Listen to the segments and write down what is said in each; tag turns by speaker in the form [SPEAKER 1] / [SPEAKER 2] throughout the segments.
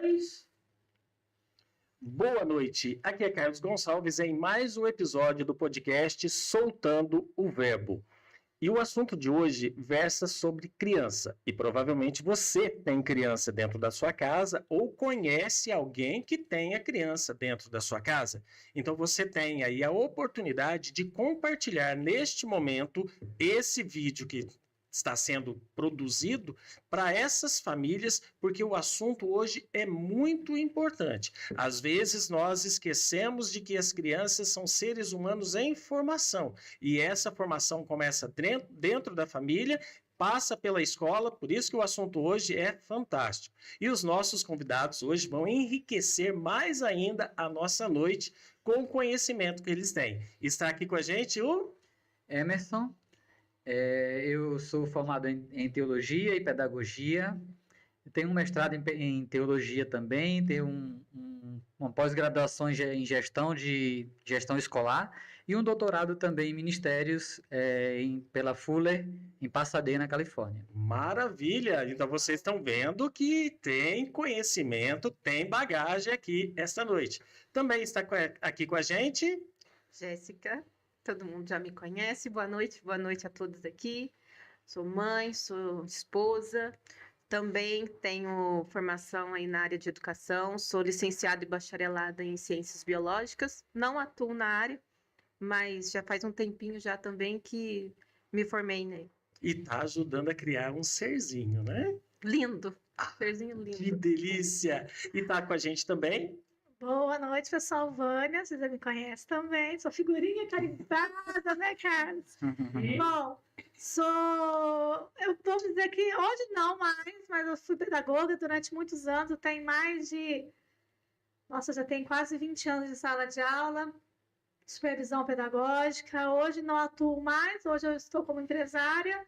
[SPEAKER 1] 3. Boa noite, aqui é Carlos Gonçalves em mais um episódio do podcast Soltando o Verbo. E o assunto de hoje versa sobre criança. E provavelmente você tem criança dentro da sua casa ou conhece alguém que tenha criança dentro da sua casa. Então você tem aí a oportunidade de compartilhar neste momento esse vídeo que está sendo produzido para essas famílias, porque o assunto hoje é muito importante. Às vezes nós esquecemos de que as crianças são seres humanos em formação, e essa formação começa dentro da família, passa pela escola, por isso que o assunto hoje é fantástico. E os nossos convidados hoje vão enriquecer mais ainda a nossa noite com o conhecimento que eles têm. Está aqui com a gente o
[SPEAKER 2] Emerson. Eu sou formado em teologia e pedagogia, tenho um mestrado em teologia também, tenho uma pós-graduação em gestão escolar e um doutorado também em ministérios pela Fuller, em Pasadena, Califórnia.
[SPEAKER 1] Maravilha! Então vocês estão vendo que tem conhecimento, tem bagagem aqui esta noite. Também está aqui com a gente
[SPEAKER 3] Jéssica. Todo mundo já me conhece. Boa noite a todos aqui. Sou mãe, sou esposa. Também tenho formação aí na área de educação. Sou licenciada e bacharelada em ciências biológicas. Não atuo na área, mas já faz um tempinho já também que me formei, né?
[SPEAKER 1] E está ajudando a criar um serzinho, né?
[SPEAKER 3] Lindo. Serzinho lindo.
[SPEAKER 1] Que delícia! E está com a gente também
[SPEAKER 4] Boa noite, pessoal. Vânia, vocês já me conhecem também. Sou figurinha carimbada, né, Carlos? Bom, eu vou dizer que hoje não mais, mas eu fui pedagoga durante muitos anos. Eu tenho já tenho quase 20 anos de sala de aula, supervisão pedagógica. Hoje não atuo mais, hoje eu estou como empresária,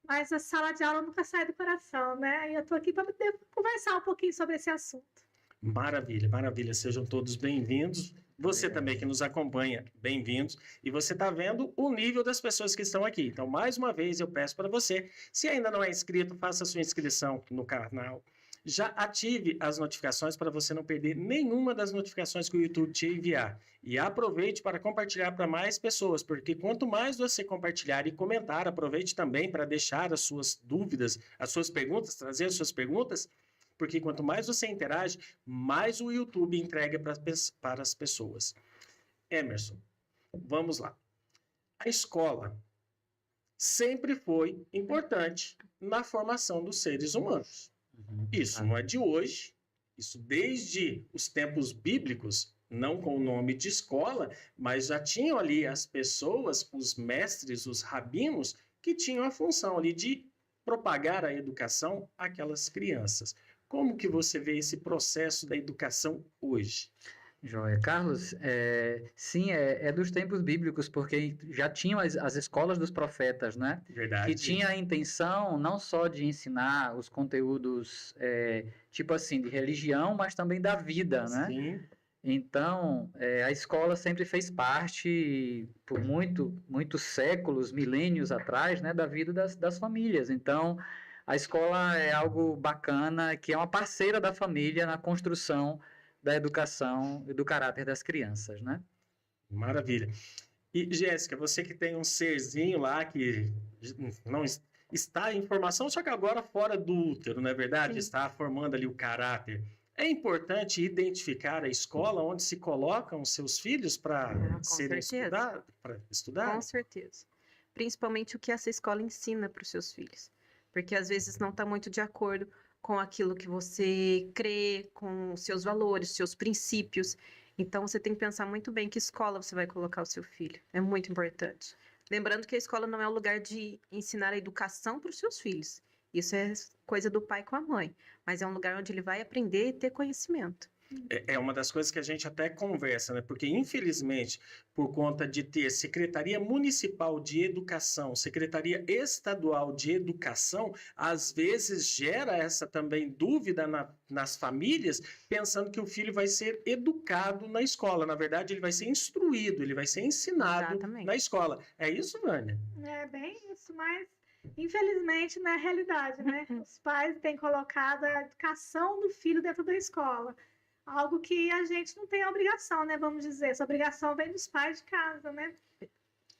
[SPEAKER 4] mas a sala de aula nunca sai do coração, né? E eu estou aqui para poder conversar um pouquinho sobre esse assunto.
[SPEAKER 1] Maravilha, maravilha. Sejam todos bem-vindos. Você também que nos acompanha, bem-vindos. E você está vendo o nível das pessoas que estão aqui. Então, mais uma vez, eu peço para você, se ainda não é inscrito, faça a sua inscrição no canal. Já ative as notificações para você não perder nenhuma das notificações que o YouTube te enviar. E aproveite para compartilhar para mais pessoas, porque quanto mais você compartilhar e comentar, aproveite também para deixar as suas dúvidas, as suas perguntas, trazer as suas perguntas, porque quanto mais você interage, mais o YouTube entrega para as pessoas. Emerson, vamos lá. A escola sempre foi importante na formação dos seres humanos. Isso não é de hoje, isso desde os tempos bíblicos, não com o nome de escola, mas já tinham ali as pessoas, os mestres, os rabinos, que tinham a função ali de propagar a educação àquelas crianças. Como que você vê esse processo da educação hoje?
[SPEAKER 2] Joia. Carlos, sim, é dos tempos bíblicos, porque já tinham as escolas dos profetas, né?
[SPEAKER 1] Verdade.
[SPEAKER 2] Que tinha a intenção não só de ensinar os conteúdos, tipo assim, de religião, mas também da vida, né?
[SPEAKER 1] Sim.
[SPEAKER 2] Então, a escola sempre fez parte, por muitos séculos, milênios atrás, né, da vida das famílias. Então, a escola é algo bacana, que é uma parceira da família na construção da educação e do caráter das crianças, né?
[SPEAKER 1] Maravilha. E, Jéssica, você que tem um serzinho lá que não está em formação, só que agora fora do útero, não é verdade?
[SPEAKER 3] Sim.
[SPEAKER 1] Está formando ali o caráter. É importante identificar a escola onde se colocam os seus filhos para serem estudar?
[SPEAKER 3] Com certeza. Principalmente o que essa escola ensina para os seus filhos. Porque às vezes não está muito de acordo com aquilo que você crê, com os seus valores, seus princípios. Então você tem que pensar muito bem que escola você vai colocar o seu filho. É muito importante. Lembrando que a escola não é o lugar de ensinar a educação para os seus filhos. Isso é coisa do pai com a mãe. Mas é um lugar onde ele vai aprender e ter conhecimento.
[SPEAKER 1] É uma das coisas que a gente até conversa, né? Porque, infelizmente, por conta de ter Secretaria Municipal de Educação, Secretaria Estadual de Educação, às vezes gera essa também dúvida nas famílias, pensando que o filho vai ser educado na escola. Na verdade, ele vai ser instruído, ele vai ser ensinado na escola. É isso, Vânia?
[SPEAKER 4] É bem isso, mas Infelizmente, não é a realidade, né? Os pais têm colocado a educação do filho dentro da escola. Algo que a gente não tem a obrigação, né? Vamos dizer, essa obrigação vem dos pais de casa, né?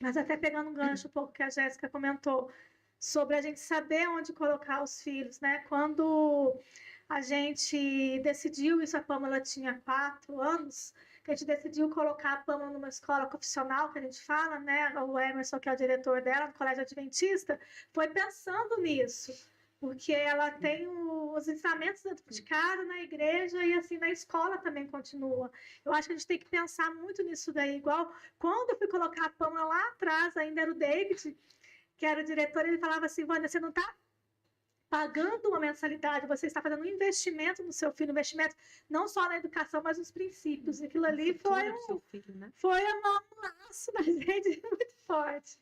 [SPEAKER 4] Mas até pegando um gancho um pouco que a Jéssica comentou sobre a gente saber onde colocar os filhos, né? Quando a gente decidiu, isso a Pâmela tinha 4 anos, que a gente decidiu colocar a Pâmela numa escola confissional, que a gente fala, né? O Emerson, que é o diretor dela, no Colégio Adventista, foi pensando nisso, porque ela tem os ensinamentos dentro de casa, na igreja, e assim, na escola também continua. Eu acho que a gente tem que pensar muito nisso daí, igual quando eu fui colocar a Pâmela lá atrás, ainda era o David, que era o diretor, ele falava assim, Wanda, você não está pagando uma mensalidade, você está fazendo um investimento no seu filho, um investimento não só na educação, mas nos princípios. E aquilo ali foi a mão no laço da gente muito forte.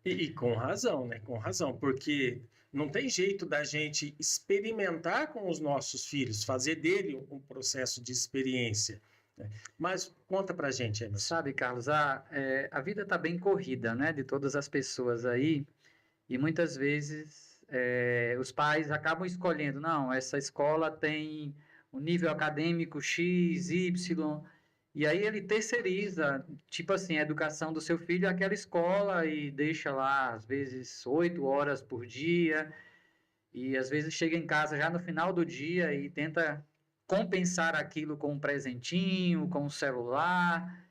[SPEAKER 1] E com razão, né? Com razão, porque não tem jeito da gente experimentar com os nossos filhos, fazer dele um processo de experiência, né? Mas conta pra gente, Emerson.
[SPEAKER 2] Sabe, Carlos, a vida está bem corrida, né, de todas as pessoas aí, e muitas vezes os pais acabam escolhendo, não, essa escola tem um nível acadêmico X, Y, e aí ele terceiriza, tipo assim, a educação do seu filho àquela escola e deixa lá, às vezes, 8 horas por dia, e às vezes chega em casa já no final do dia e tenta compensar aquilo com um presentinho, com um celular,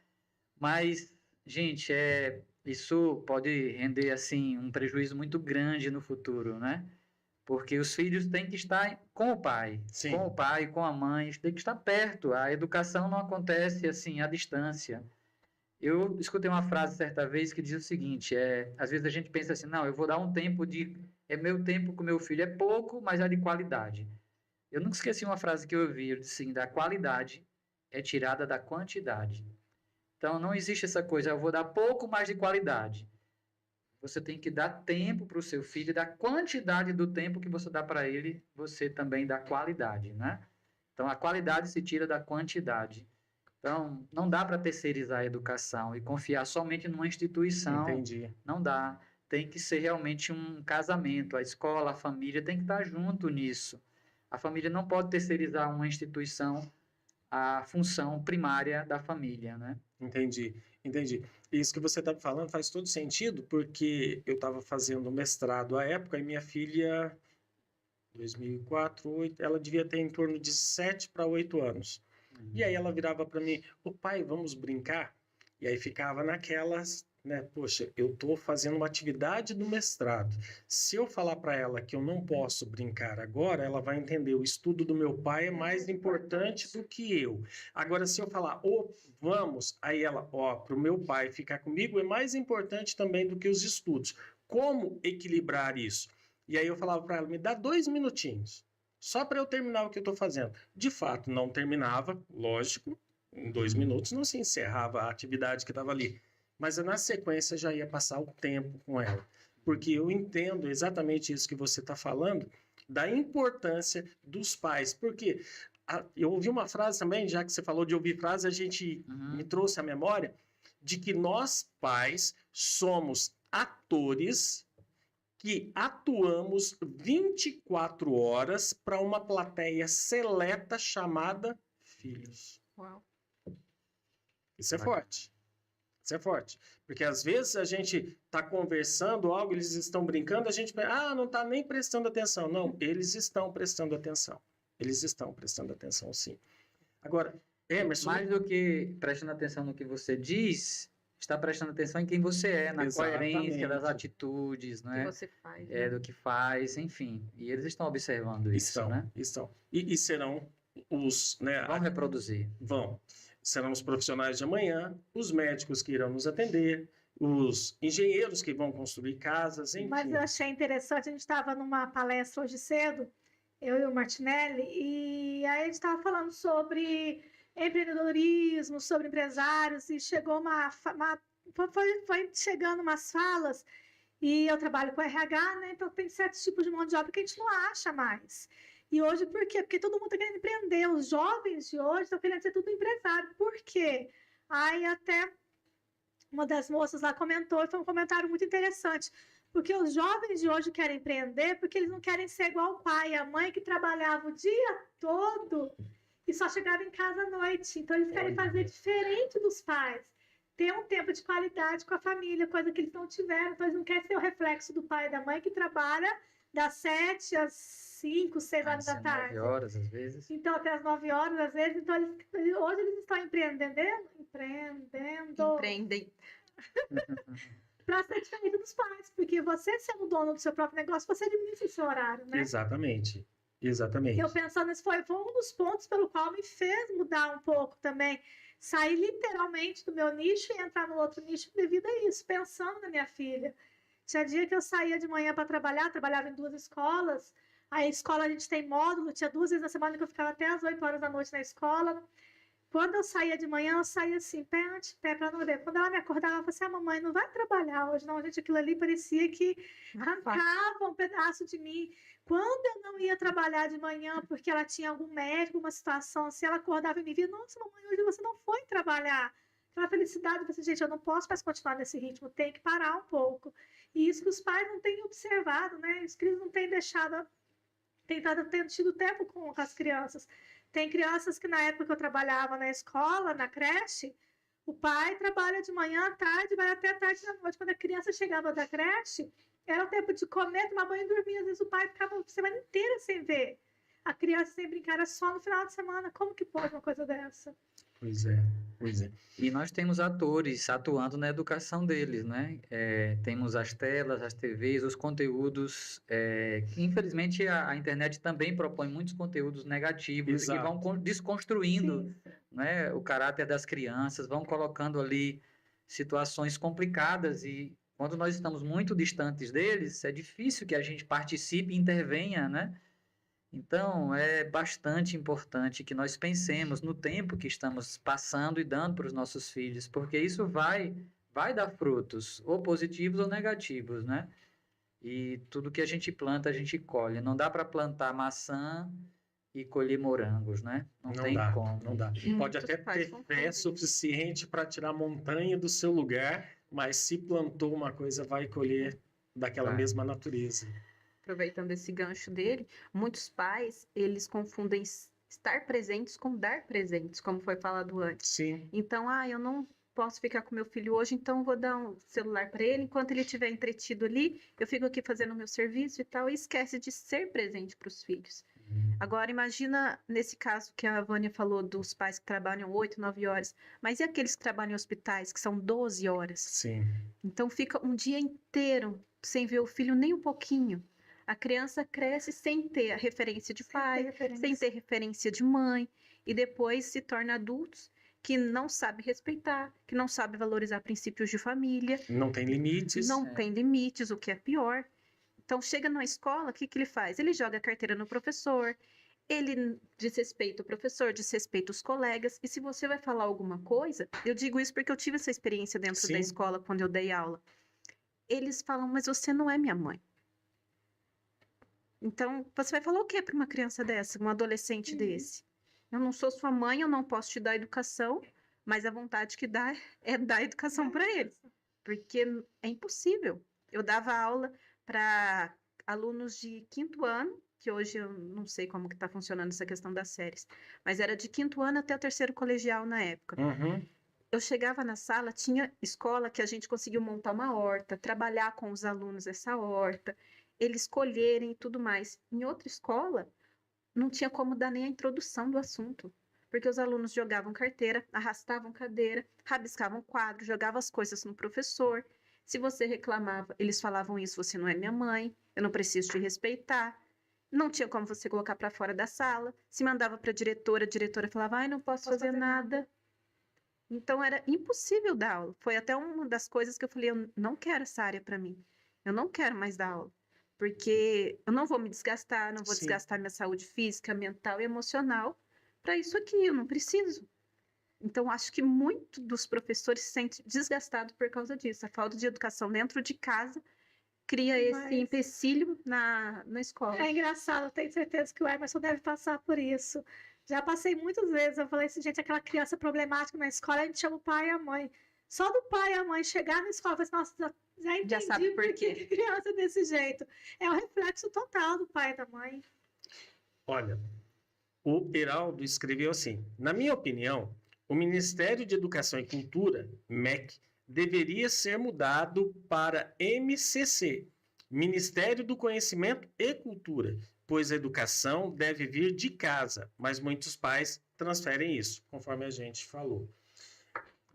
[SPEAKER 2] mas, gente, isso pode render, assim, um prejuízo muito grande no futuro, né? Porque os filhos têm que estar com o pai,
[SPEAKER 1] Sim.
[SPEAKER 2] com o pai, com a mãe, têm que estar perto. A educação não acontece, assim, à distância. Eu escutei uma frase certa vez que diz o seguinte, às vezes a gente pensa assim, não, eu vou dar um tempo meu tempo com meu filho é pouco, mas é de qualidade. Eu nunca esqueci uma frase que eu ouvi, eu disse assim, da qualidade é tirada da quantidade. Então, não existe essa coisa, eu vou dar pouco mais de qualidade. Você tem que dar tempo para o seu filho, da quantidade do tempo que você dá para ele, você também dá qualidade, né? Então, a qualidade se tira da quantidade. Então, não dá para terceirizar a educação e confiar somente numa instituição.
[SPEAKER 1] Entendi.
[SPEAKER 2] Não dá. Tem que ser realmente um casamento. A escola, a família tem que estar junto nisso. A família não pode terceirizar uma instituição a função primária da família, né?
[SPEAKER 1] Entendi. Isso que você está falando faz todo sentido, porque eu estava fazendo mestrado à época e minha filha, 2004, 2008, ela devia ter em torno de 7 para 8 anos. E aí ela virava para mim, ô pai, vamos brincar? E aí ficava naquelas, né? Poxa, eu estou fazendo uma atividade do mestrado. Se eu falar para ela que eu não posso brincar agora, ela vai entender, o estudo do meu pai é mais importante do que eu. Agora, se eu falar, vamos, aí ela, para o meu pai ficar comigo é mais importante também do que os estudos. Como equilibrar isso? E aí eu falava para ela, me dá 2 minutinhos, só para eu terminar o que eu estou fazendo. De fato, não terminava, lógico, em 2 minutos não se encerrava a atividade que estava ali. Mas na sequência já ia passar o tempo com ela. Porque eu entendo exatamente isso que você está falando, da importância dos pais. Porque eu ouvi uma frase também, já que você falou de ouvir frase, a gente me trouxe à memória, de que nós, pais, somos atores que atuamos 24 horas para uma plateia seleta chamada filhos.
[SPEAKER 3] Uau.
[SPEAKER 1] Isso é forte. Isso é forte. Porque às vezes a gente está conversando algo, eles estão brincando, a gente pensa, não está nem prestando atenção. Não, eles estão prestando atenção. Eles estão prestando atenção, sim. Agora, Emerson...
[SPEAKER 2] Mais do que prestando atenção no que você diz, está prestando atenção em quem você é, na coerência das atitudes, né?
[SPEAKER 3] Do que você faz. Né?
[SPEAKER 2] Do que faz, enfim. E eles estão observando isso, né?
[SPEAKER 1] Estão. E serão os... Né,
[SPEAKER 2] vão reproduzir.
[SPEAKER 1] Vão. Serão os profissionais de amanhã, os médicos que irão nos atender, os engenheiros que vão construir casas, enfim.
[SPEAKER 4] Mas eu achei interessante, a gente estava numa palestra hoje cedo, eu e o Martinelli, e aí a gente estava falando sobre empreendedorismo, sobre empresários, e chegou foi chegando umas falas, e eu trabalho com RH, né? Então tem certos tipos de mão de obra que a gente não acha mais. E hoje, por quê? Porque todo mundo está querendo empreender. Os jovens de hoje estão querendo ser tudo empresário. Por quê? Aí até uma das moças lá comentou, e foi um comentário muito interessante. Porque os jovens de hoje querem empreender porque eles não querem ser igual o pai e a mãe que trabalhava o dia todo e só chegava em casa à noite. Então, eles querem fazer diferente dos pais. Ter um tempo de qualidade com a família, coisa que eles não tiveram. Então, eles não querem ser o reflexo do pai e da mãe que trabalha das 7 às 5, 6 horas da tarde.
[SPEAKER 2] 9 horas, às vezes.
[SPEAKER 4] Então, até as 9 horas, às vezes. Então, hoje eles estão empreendendo.
[SPEAKER 3] Empreendem.
[SPEAKER 4] Para ser diferente dos pais. Porque você, sendo dono do seu próprio negócio, você administra o seu horário, né?
[SPEAKER 1] Exatamente. Exatamente.
[SPEAKER 4] Eu pensando nisso, foi um dos pontos pelo qual me fez mudar um pouco também. Sair literalmente do meu nicho e entrar no outro nicho devido a isso, pensando na minha filha. Tinha dia que eu saía de manhã para trabalhar, trabalhava em 2 escolas. A escola a gente tem módulo, tinha 2 vezes na semana que eu ficava até as 8 horas da noite na escola. Quando eu saía de manhã, eu saía assim, pé ante pé, para não ver. Quando ela me acordava, ela falava assim, mamãe, não vai trabalhar hoje não. Gente, aquilo ali parecia que arrancava um pedaço de mim. Quando eu não ia trabalhar de manhã, porque ela tinha algum médico, uma situação, se ela acordava e me via, nossa, mamãe, hoje você não foi trabalhar. Aquela felicidade, eu pensei, gente, eu não posso mais continuar nesse ritmo, tem que parar um pouco. E isso que os pais não têm observado, né? Isso que eles não têm deixado, tendo tido tempo com as crianças. Tem crianças que na época que eu trabalhava na escola, na creche, o pai trabalha de manhã à tarde, vai até tarde da noite. Quando a criança chegava da creche, era o tempo de comer, tomar banho e dormir. Às vezes o pai ficava a semana inteira sem ver. A criança sem brincar, era só no final de semana. Como que pode uma coisa dessa?
[SPEAKER 1] Pois é, pois é.
[SPEAKER 2] E nós temos atores atuando na educação deles, né? Temos as telas, as TVs, os conteúdos. Infelizmente, a internet também propõe muitos conteúdos negativos e que vão desconstruindo, né, o caráter das crianças, vão colocando ali situações complicadas e quando nós estamos muito distantes deles, é difícil que a gente participe e intervenha, né? Então, é bastante importante que nós pensemos no tempo que estamos passando e dando para os nossos filhos, porque isso vai dar frutos, ou positivos ou negativos, né? E tudo que a gente planta, a gente colhe. Não dá para plantar maçã e colher morangos, né? Não tem
[SPEAKER 1] dá,
[SPEAKER 2] como.
[SPEAKER 1] não dá. Pode até ter fé suficiente para tirar a montanha do seu lugar, mas se plantou uma coisa, vai colher daquela mesma natureza.
[SPEAKER 3] Aproveitando esse gancho dele, muitos pais, eles confundem estar presentes com dar presentes, como foi falado antes.
[SPEAKER 1] Sim.
[SPEAKER 3] Então, eu não posso ficar com meu filho hoje, então vou dar um celular para ele, enquanto ele estiver entretido ali, eu fico aqui fazendo o meu serviço e tal, e esquece de ser presente para os filhos. Agora, imagina nesse caso que a Vânia falou dos pais que trabalham 8, 9 horas, mas e aqueles que trabalham em hospitais, que são 12 horas?
[SPEAKER 1] Sim.
[SPEAKER 3] Então, fica um dia inteiro sem ver o filho nem um pouquinho. A criança cresce sem ter a referência de pai, sem ter referência de mãe, e depois se torna adultos que não sabem respeitar, que não sabem valorizar princípios de família.
[SPEAKER 1] Não tem limites.
[SPEAKER 3] Não tem limites, o que é pior. Então, chega na escola, o que ele faz? Ele joga a carteira no professor, ele desrespeita o professor, desrespeita os colegas, e se você vai falar alguma coisa, eu digo isso porque eu tive essa experiência dentro da escola, quando eu dei aula. Eles falam, mas você não é minha mãe. Então, você vai falar o que para uma criança dessa, um adolescente desse? Eu não sou sua mãe, eu não posso te dar educação, mas a vontade que dá é dar educação para ele. Porque é impossível. Eu dava aula para alunos de 5º ano, que hoje eu não sei como que está funcionando essa questão das séries, mas era de 5º ano até o 3º colegial na época. Eu chegava na sala, tinha escola que a gente conseguiu montar uma horta, trabalhar com os alunos essa horta, eles colherem e tudo mais. Em outra escola, não tinha como dar nem a introdução do assunto, porque os alunos jogavam carteira, arrastavam cadeira, rabiscavam quadro, jogavam as coisas no professor. Se você reclamava, eles falavam isso, você não é minha mãe, eu não preciso te respeitar. Não tinha como você colocar para fora da sala. Se mandava para a diretora falava, não posso fazer nada. Então, era impossível dar aula. Foi até uma das coisas que eu falei, eu não quero essa área para mim. Eu não quero mais dar aula. Porque eu não vou me desgastar, não vou desgastar minha saúde física, mental e emocional para isso aqui, eu não preciso. Então, acho que muito dos professores se sentem desgastados por causa disso. A falta de educação dentro de casa cria esse empecilho na escola.
[SPEAKER 4] É engraçado, eu tenho certeza que o Emerson deve passar por isso. Já passei muitas vezes, eu falei assim, gente, aquela criança problemática na escola, a gente chama o pai e a mãe. Só do pai e a mãe chegar na escola e falar assim, nossa, Já entendi
[SPEAKER 3] sabe por quê.
[SPEAKER 4] que criança é desse jeito. É o reflexo total do pai e da mãe.
[SPEAKER 1] Olha, o Heraldo escreveu assim: na minha opinião, o Ministério de Educação e Cultura, MEC, deveria ser mudado para MCC, Ministério do Conhecimento e Cultura, pois a educação deve vir de casa, mas muitos pais transferem isso, conforme a gente falou.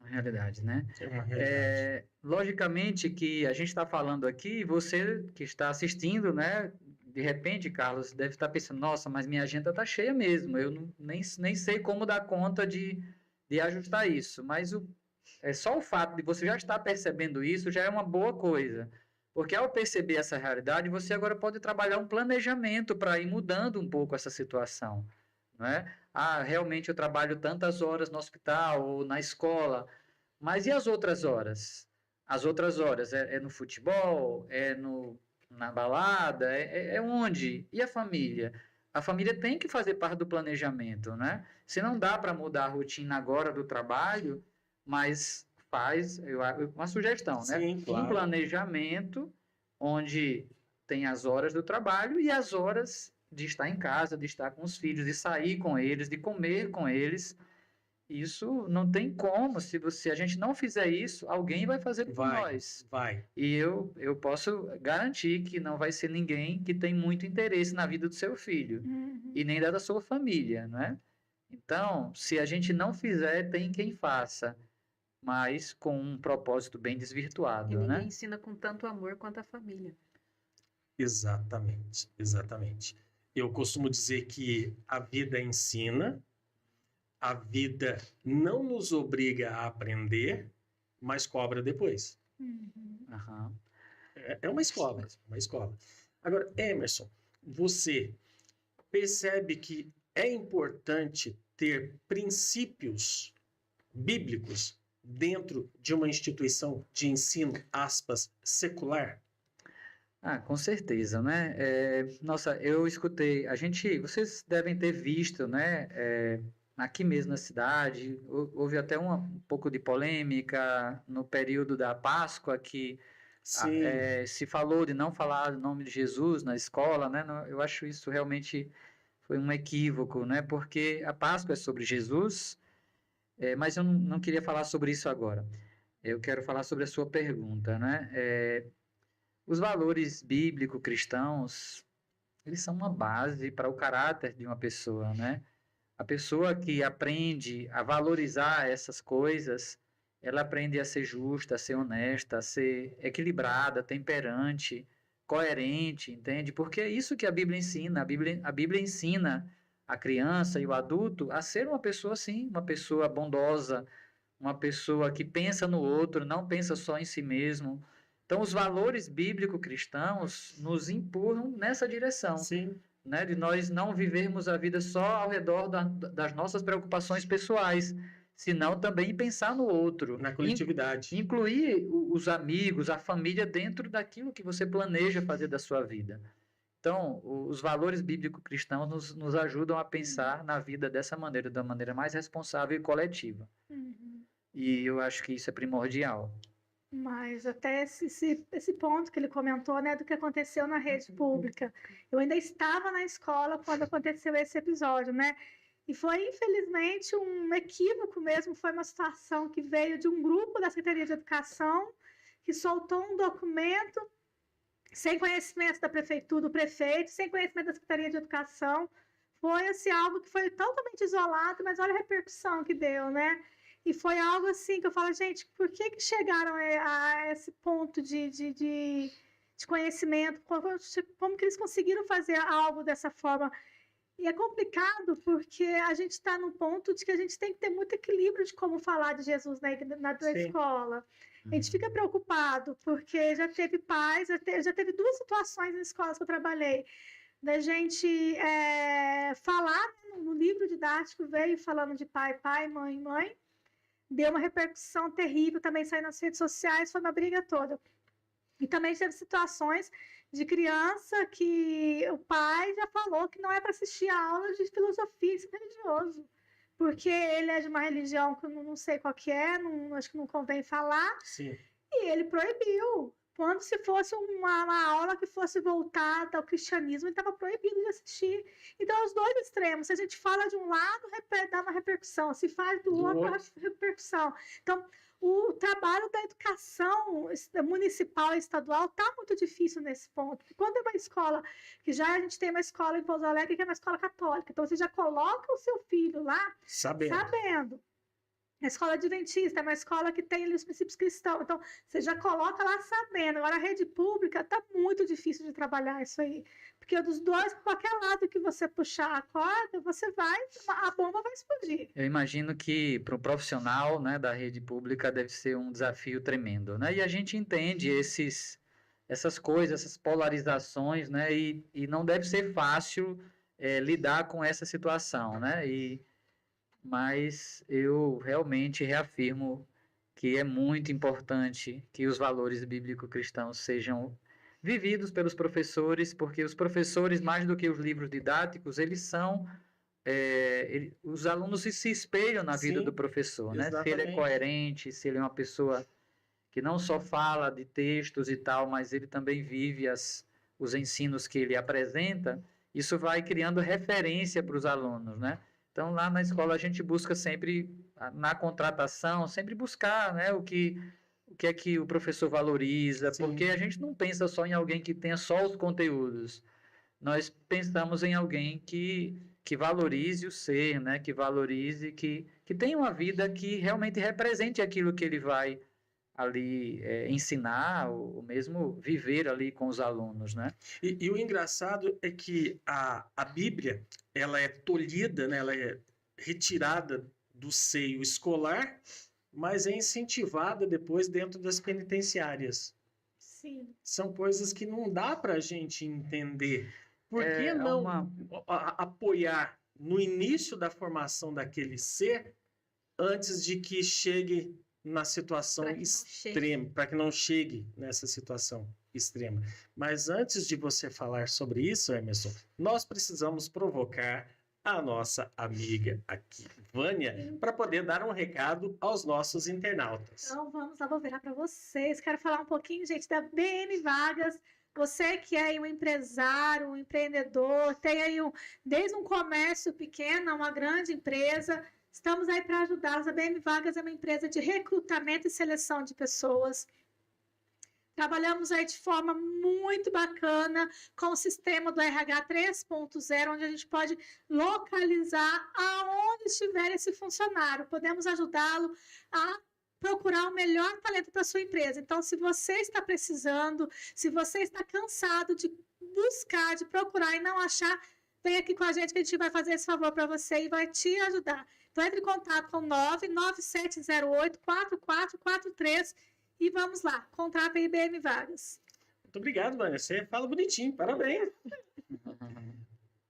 [SPEAKER 2] Na realidade, né?
[SPEAKER 1] É uma realidade.
[SPEAKER 2] Logicamente que a gente está falando aqui, você que está assistindo, né? De repente, Carlos, deve estar pensando, nossa, mas minha agenda está cheia mesmo, eu nem sei como dar conta de ajustar isso, mas é só o fato de você já estar percebendo isso já é uma boa coisa, porque ao perceber essa realidade, você agora pode trabalhar um planejamento para ir mudando um pouco essa situação, não é? Ah, realmente eu trabalho tantas horas no hospital ou na escola, mas e as outras horas? As outras horas é no futebol, na balada, é onde? E a família? A família tem que fazer parte do planejamento, né? Se não dá para mudar a rotina agora do trabalho, mas faz uma sugestão, né?
[SPEAKER 1] Sim, claro.
[SPEAKER 2] Um planejamento onde tem as horas do trabalho e as horas de estar em casa, de estar com os filhos, de sair com eles, de comer com eles. Isso não tem como. Se a gente não fizer isso, alguém vai fazer por nós.
[SPEAKER 1] Vai.
[SPEAKER 2] E eu posso garantir que não vai ser ninguém que tem muito interesse na vida do seu filho. E nem da sua família, né? Então, se a gente não fizer, tem quem faça. Mas com um propósito bem
[SPEAKER 3] E
[SPEAKER 2] desvirtuado,
[SPEAKER 3] ninguém
[SPEAKER 2] né?
[SPEAKER 3] ensina com tanto amor quanto a família.
[SPEAKER 1] Exatamente, exatamente. Eu costumo dizer que a vida ensina, a vida não nos obriga a aprender, mas cobra depois.
[SPEAKER 2] Aham.
[SPEAKER 1] É uma escola, uma escola. Agora, Emerson, você percebe que é importante ter princípios bíblicos dentro de uma instituição de ensino, aspas, secular?
[SPEAKER 2] Ah, com certeza, né? Nossa, eu escutei, vocês devem ter visto, né? Aqui mesmo na cidade, houve até um pouco de polêmica no período da Páscoa, que
[SPEAKER 1] Sim,
[SPEAKER 2] se falou de não falar o nome de Jesus na escola, né? Eu acho isso realmente foi um equívoco, né? Porque a Páscoa é sobre Jesus, mas eu não queria falar sobre isso agora. Eu quero falar sobre a sua pergunta, né? Os valores bíblico-cristãos, eles são uma base para o caráter de uma pessoa, né? A pessoa que aprende a valorizar essas coisas, ela aprende a ser justa, a ser honesta, a ser equilibrada, temperante, coerente, entende? Porque é isso que a Bíblia ensina. A Bíblia ensina a criança e o adulto a ser uma pessoa assim, uma pessoa bondosa, uma pessoa que pensa no outro, não pensa só em si mesmo. Então, os valores bíblico-cristãos nos empurram nessa direção,
[SPEAKER 1] sim.
[SPEAKER 2] né? De nós não vivermos a vida só ao redor das nossas preocupações pessoais, senão também pensar no outro.
[SPEAKER 1] Na coletividade.
[SPEAKER 2] Incluir os amigos, a família dentro daquilo que você planeja fazer da sua vida. Então, os valores bíblico-cristãos nos ajudam a pensar na vida dessa maneira, da maneira mais responsável e coletiva. E eu acho que isso é primordial.
[SPEAKER 4] Mas até esse ponto que ele comentou, né, do que aconteceu na rede pública. Eu ainda estava na escola quando aconteceu esse episódio, né? E foi, infelizmente, um equívoco mesmo. Foi uma situação que veio de um grupo da Secretaria de Educação que soltou um documento sem conhecimento da prefeitura, do prefeito, sem conhecimento da Secretaria de Educação. Foi, assim, algo que foi totalmente isolado, mas olha a repercussão que deu, né? E foi algo assim que eu falo, gente, por que chegaram a esse ponto de conhecimento? Como que eles conseguiram fazer algo dessa forma? E é complicado porque a gente está num ponto de que a gente tem que ter muito equilíbrio de como falar de Jesus na escola. A gente fica preocupado porque já teve pais, já teve duas situações em escolas que eu trabalhei, da gente falar, né, no livro didático veio falando de pai, pai, mãe, mãe. Deu uma repercussão terrível, também saiu nas redes sociais, foi uma briga toda. E também teve situações de criança que o pai já falou que não é para assistir a aula de filosofia e religioso, porque ele é de uma religião que eu não sei qual que é, acho que não convém falar.
[SPEAKER 1] Sim.
[SPEAKER 4] E ele proibiu. quando se fosse uma aula que fosse voltada ao cristianismo, ele estava proibido de assistir. Então, os dois extremos. Se a gente fala de um lado, dá uma repercussão. Se faz do outro, dá uma repercussão. Então, o trabalho da educação municipal e estadual está muito difícil nesse ponto. Quando é uma escola, que já a gente tem uma escola em Pouso Alegre, que é uma escola católica, então você já coloca o seu filho lá sabendo. A escola adventista é uma escola que tem ali os princípios cristãos, então você já coloca lá sabendo. Agora, a rede pública está muito difícil de trabalhar isso aí, porque dos dois, para qualquer lado que você puxar a corda, a bomba vai explodir.
[SPEAKER 2] Eu imagino que para o profissional, né, da rede pública deve ser um desafio tremendo, né? E a gente entende essas coisas, essas polarizações, né? E não deve ser fácil lidar com essa situação, né? Mas eu realmente reafirmo que é muito importante que os valores bíblico-cristãos sejam vividos pelos professores, porque os professores, mais do que os livros didáticos, eles são... os alunos se espelham na vida do professor, né? Se ele é coerente, se ele é uma pessoa que não só fala de textos e tal, mas ele também vive os ensinos que ele apresenta, isso vai criando referência para os alunos, né? Então, lá na escola, a gente busca sempre, na contratação, sempre buscar, né, o que é que o professor valoriza, porque a gente não pensa só em alguém que tenha só os conteúdos. Nós pensamos em alguém que valorize o ser, né, que valorize, que tenha uma vida que realmente represente aquilo que ele vai ali ensinar, ou mesmo viver ali com os alunos, né?
[SPEAKER 1] E o engraçado é que a Bíblia, ela é tolhida, né? Ela é retirada do seio escolar, mas é incentivada depois dentro das penitenciárias.
[SPEAKER 4] Sim.
[SPEAKER 1] São coisas que não dá para a gente entender. Por que não apoiar no início da formação daquele ser antes de que chegue na situação extrema, para que não chegue nessa situação extrema? Mas antes de você falar sobre isso, Emerson, nós precisamos provocar a nossa amiga aqui, Vânia, para poder dar um recado aos nossos internautas.
[SPEAKER 4] Então, vamos lá, vou virar para vocês. Quero falar um pouquinho, gente, da BM Vagas. Você que é um empresário, um empreendedor, tem aí desde um comércio pequeno a uma grande empresa, estamos aí para ajudá-los. A BM Vagas é uma empresa de recrutamento e seleção de pessoas. Trabalhamos aí de forma muito bacana com o sistema do RH 3.0, onde a gente pode localizar aonde estiver esse funcionário. Podemos ajudá-lo a procurar o melhor talento para a sua empresa. Então, se você está precisando, se você está cansado de buscar, de procurar e não achar, vem aqui com a gente que a gente vai fazer esse favor para você e vai te ajudar. Então, entre em contato com 99708-4443 e vamos lá, contrata a IBM Vagas.
[SPEAKER 1] Muito obrigado, Vânia. Você fala bonitinho, parabéns.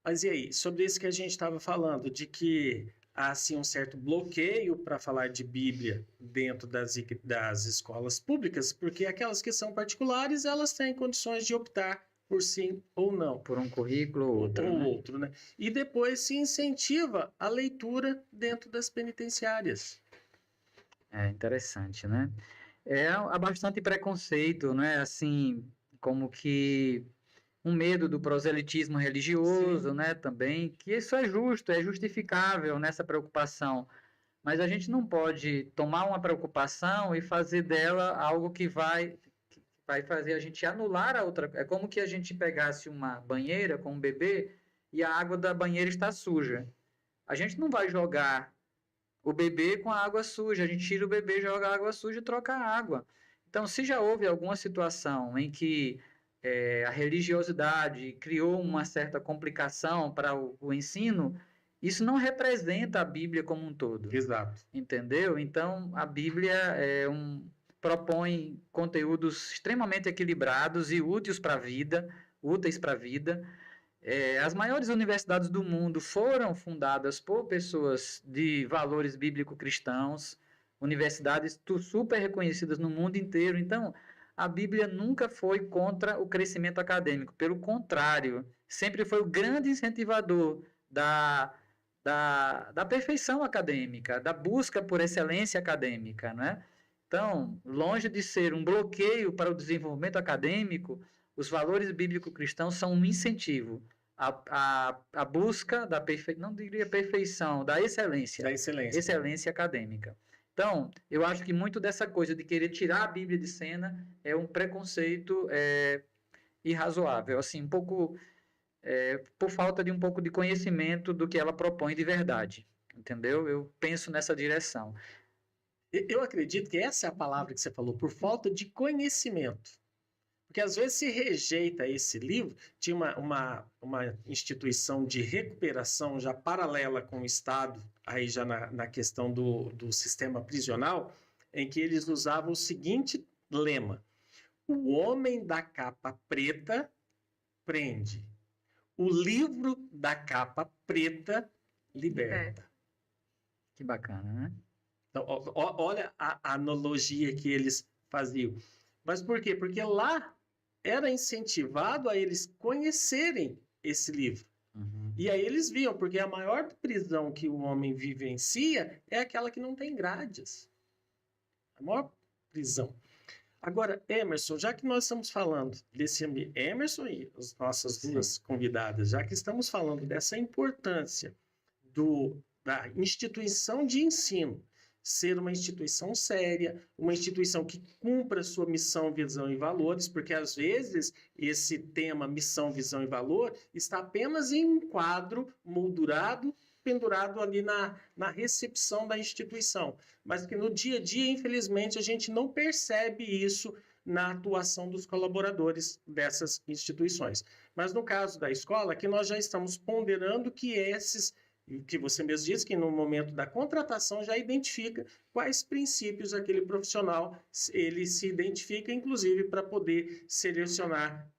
[SPEAKER 1] Mas e aí, sobre isso que a gente estava falando, de que há assim, um certo bloqueio para falar de Bíblia dentro das escolas públicas, porque aquelas que são particulares, elas têm condições de optar por sim ou não.
[SPEAKER 2] Por um currículo ou outro,
[SPEAKER 1] né? E depois se incentiva a leitura dentro das penitenciárias.
[SPEAKER 2] É interessante, né? Há bastante preconceito, né? Assim, como que um medo do proselitismo religioso, né? Também, que isso é justo, é justificável nessa preocupação. Mas a gente não pode tomar uma preocupação e fazer dela algo que vai fazer a gente anular a outra. É como que a gente pegasse uma banheira com um bebê e a água da banheira está suja. A gente não vai jogar o bebê com a água suja. A gente tira o bebê, joga a água suja e troca a água. Então, se já houve alguma situação em que a religiosidade criou uma certa complicação para o ensino, isso não representa a Bíblia como um todo.
[SPEAKER 1] Exato.
[SPEAKER 2] Entendeu? Então, a Bíblia propõe conteúdos extremamente equilibrados e úteis para a vida. As maiores universidades do mundo foram fundadas por pessoas de valores bíblico-cristãos, universidades super reconhecidas no mundo inteiro. Então, a Bíblia nunca foi contra o crescimento acadêmico. Pelo contrário, sempre foi o grande incentivador da perfeição acadêmica, da busca por excelência acadêmica, né? Então, longe de ser um bloqueio para o desenvolvimento acadêmico, os valores bíblico-cristãos são um incentivo à busca da não diria perfeição, da
[SPEAKER 1] Da excelência.
[SPEAKER 2] excelência acadêmica. Então, eu acho que muito dessa coisa de querer tirar a Bíblia de cena é um preconceito irrazoável, assim, um pouco por falta de um pouco de conhecimento do que ela propõe de verdade, entendeu? Eu penso nessa direção.
[SPEAKER 1] Eu acredito que essa é a palavra que você falou, por falta de conhecimento. Porque às vezes se rejeita esse livro. Tinha uma instituição de recuperação já paralela com o Estado, aí já na questão do sistema prisional, em que eles usavam o seguinte lema: o homem da capa preta prende, o livro da capa preta liberta.
[SPEAKER 2] Que bacana, né?
[SPEAKER 1] Então, olha a analogia que eles faziam. Mas por quê? Porque lá era incentivado a eles conhecerem esse livro.
[SPEAKER 2] Uhum.
[SPEAKER 1] E aí eles viam, porque a maior prisão que o homem vivencia é aquela que não tem grades. A maior prisão. Agora, Emerson, já que nós estamos falando desse Emerson e as nossas duas convidadas, já que estamos falando dessa importância da instituição de ensino ser uma instituição séria, uma instituição que cumpra sua missão, visão e valores, porque às vezes esse tema missão, visão e valor está apenas em um quadro moldurado, pendurado ali na recepção da instituição, mas que no dia a dia, infelizmente, a gente não percebe isso na atuação dos colaboradores dessas instituições. Mas no caso da escola, que nós já estamos ponderando que que você mesmo disse, que no momento da contratação já identifica quais princípios aquele profissional ele se identifica, inclusive para poder selecionar,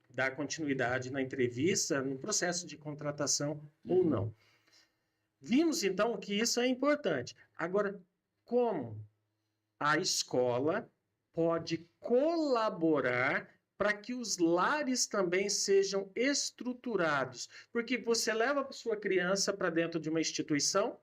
[SPEAKER 1] dar continuidade na entrevista, no processo de contratação ou não. Vimos, então, que isso é importante. Agora, como a escola pode colaborar para que os lares também sejam estruturados? Porque você leva a sua criança para dentro de uma instituição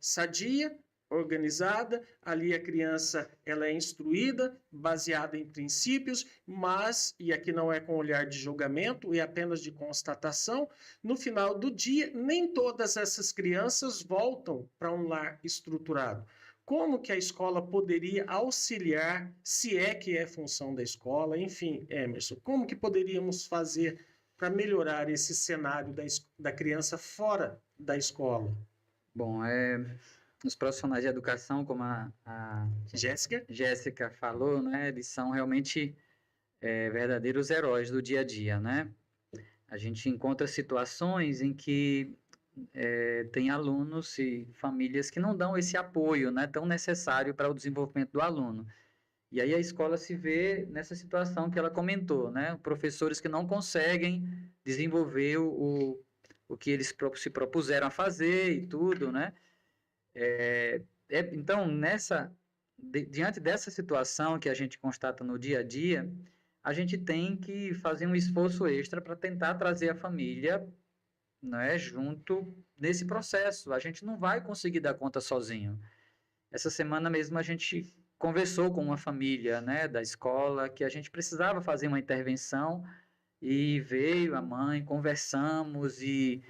[SPEAKER 1] sadia, organizada, ali a criança ela é instruída, baseada em princípios, mas, e aqui não é com olhar de julgamento, é apenas de constatação, no final do dia, nem todas essas crianças voltam para um lar estruturado. Como que a escola poderia auxiliar, se é que é função da escola, enfim, Emerson, como que poderíamos fazer para melhorar esse cenário da criança fora da escola?
[SPEAKER 2] Bom, os profissionais de educação, como a Jéssica falou, né, eles são realmente verdadeiros heróis do dia a dia, né? A gente encontra situações em que tem alunos e famílias que não dão esse apoio, né, tão necessário para o desenvolvimento do aluno. E aí a escola se vê nessa situação que ela comentou, né? Professores que não conseguem desenvolver o que eles se propuseram a fazer e tudo, né? Então, diante dessa situação que a gente constata no dia a dia, a gente tem que fazer um esforço extra para tentar trazer a família, né, junto nesse processo. A gente não vai conseguir dar conta sozinho. Essa semana mesmo a gente conversou com uma família, né, da escola, que a gente precisava fazer uma intervenção, e veio a mãe, conversamos e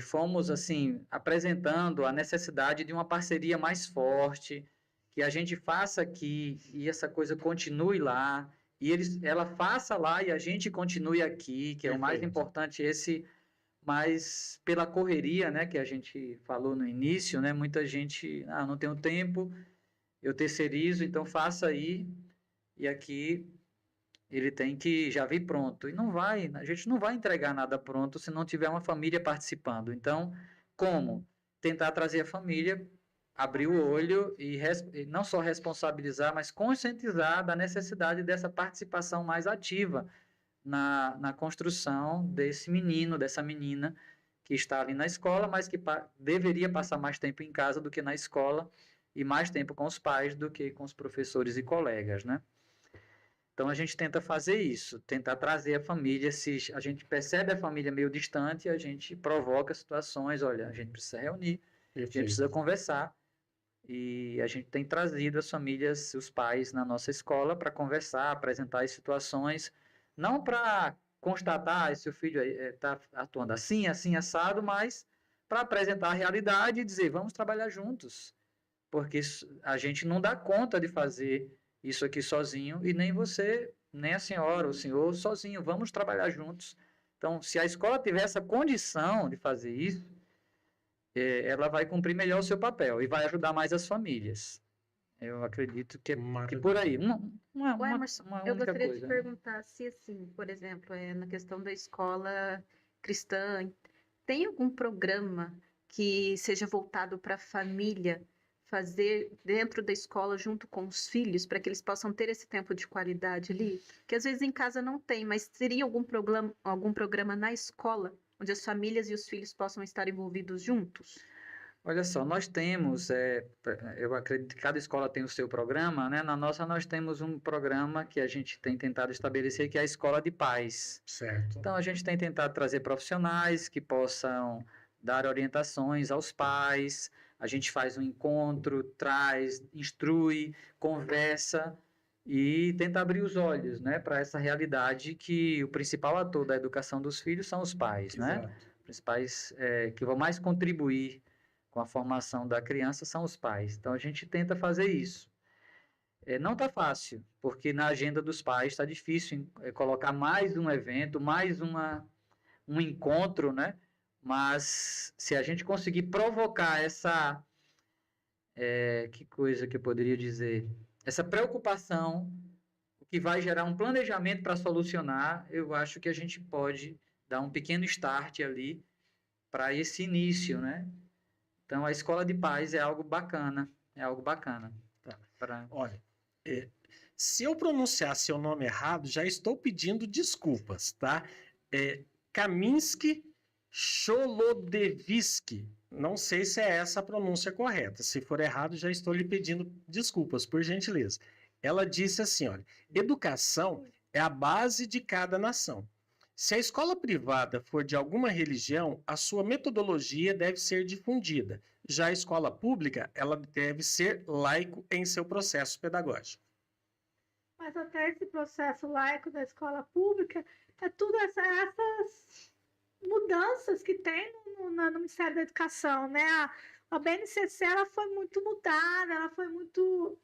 [SPEAKER 2] fomos, assim, apresentando a necessidade de uma parceria mais forte, que a gente faça aqui e essa coisa continue lá, e ela faça lá e a gente continue aqui, que é o mais importante, mas pela correria, né, que a gente falou no início, né, muita gente, não tenho tempo, eu terceirizo, então faça aí, e aqui ele tem que já vir pronto. E a gente não vai entregar nada pronto se não tiver uma família participando. Então, como? Tentar trazer a família, abrir o olho e não só responsabilizar, mas conscientizar da necessidade dessa participação mais ativa na construção desse menino, dessa menina que está ali na escola, mas que deveria passar mais tempo em casa do que na escola, e mais tempo com os pais do que com os professores e colegas, né? Então, a gente tenta fazer isso, tentar trazer a família. Se a gente percebe a família meio distante, a gente provoca situações, olha, a gente precisa reunir, a gente precisa conversar, e a gente tem trazido as famílias, os pais na nossa escola para conversar, apresentar as situações, não para constatar se o filho está atuando assim, assim, assado, mas para apresentar a realidade e dizer, vamos trabalhar juntos, porque a gente não dá conta de fazer isso aqui sozinho, e nem você, nem a senhora, o senhor sozinho, vamos trabalhar juntos. Então, se a escola tiver essa condição de fazer isso, ela vai cumprir melhor o seu papel e vai ajudar mais as famílias. Eu acredito que por aí.
[SPEAKER 3] Ô, Emerson,
[SPEAKER 2] Uma
[SPEAKER 3] eu
[SPEAKER 2] única
[SPEAKER 3] gostaria
[SPEAKER 2] coisa,
[SPEAKER 3] de
[SPEAKER 2] né?
[SPEAKER 3] perguntar se, assim, por exemplo, na questão da escola cristã, tem algum programa que seja voltado para a família fazer dentro da escola junto com os filhos, para que eles possam ter esse tempo de qualidade ali? Que às vezes em casa não tem, mas teria algum programa na escola onde as famílias e os filhos possam estar envolvidos juntos?
[SPEAKER 2] Olha só, nós temos, eu acredito que cada escola tem o seu programa, né? Na nossa, nós temos um programa que a gente tem tentado estabelecer, que é a Escola de Paz.
[SPEAKER 1] Certo.
[SPEAKER 2] Então, a gente tem tentado trazer profissionais que possam dar orientações aos pais. A gente faz um encontro, traz, instrui, conversa e tenta abrir os olhos, né, para essa realidade que o principal ator da educação dos filhos são os pais, né?
[SPEAKER 1] Exato.
[SPEAKER 2] Os principais que vão mais contribuir com a formação da criança são os pais. Então, a gente tenta fazer isso. Não está fácil, porque na agenda dos pais está difícil colocar mais um evento, mais um encontro, né? Mas se a gente conseguir provocar essa, que coisa que eu poderia dizer, essa preocupação, o que vai gerar um planejamento para solucionar, eu acho que a gente pode dar um pequeno start ali para esse início, né? Então, a escola de paz é algo bacana,
[SPEAKER 1] Tá. Olha, se eu pronunciar seu nome errado, já estou pedindo desculpas, tá? Kaminsky Cholodevsky. Não sei se é essa a pronúncia correta. Se for errado, já estou lhe pedindo desculpas, por gentileza. Ela disse assim, olha, educação é a base de cada nação. Se a escola privada for de alguma religião, a sua metodologia deve ser difundida. Já a escola pública, ela deve ser laico em seu processo pedagógico.
[SPEAKER 4] Mas até esse processo laico da escola pública, é tudo essas mudanças que tem no Ministério da Educação, né? A BNCC, ela foi muito mudada, ela foi muito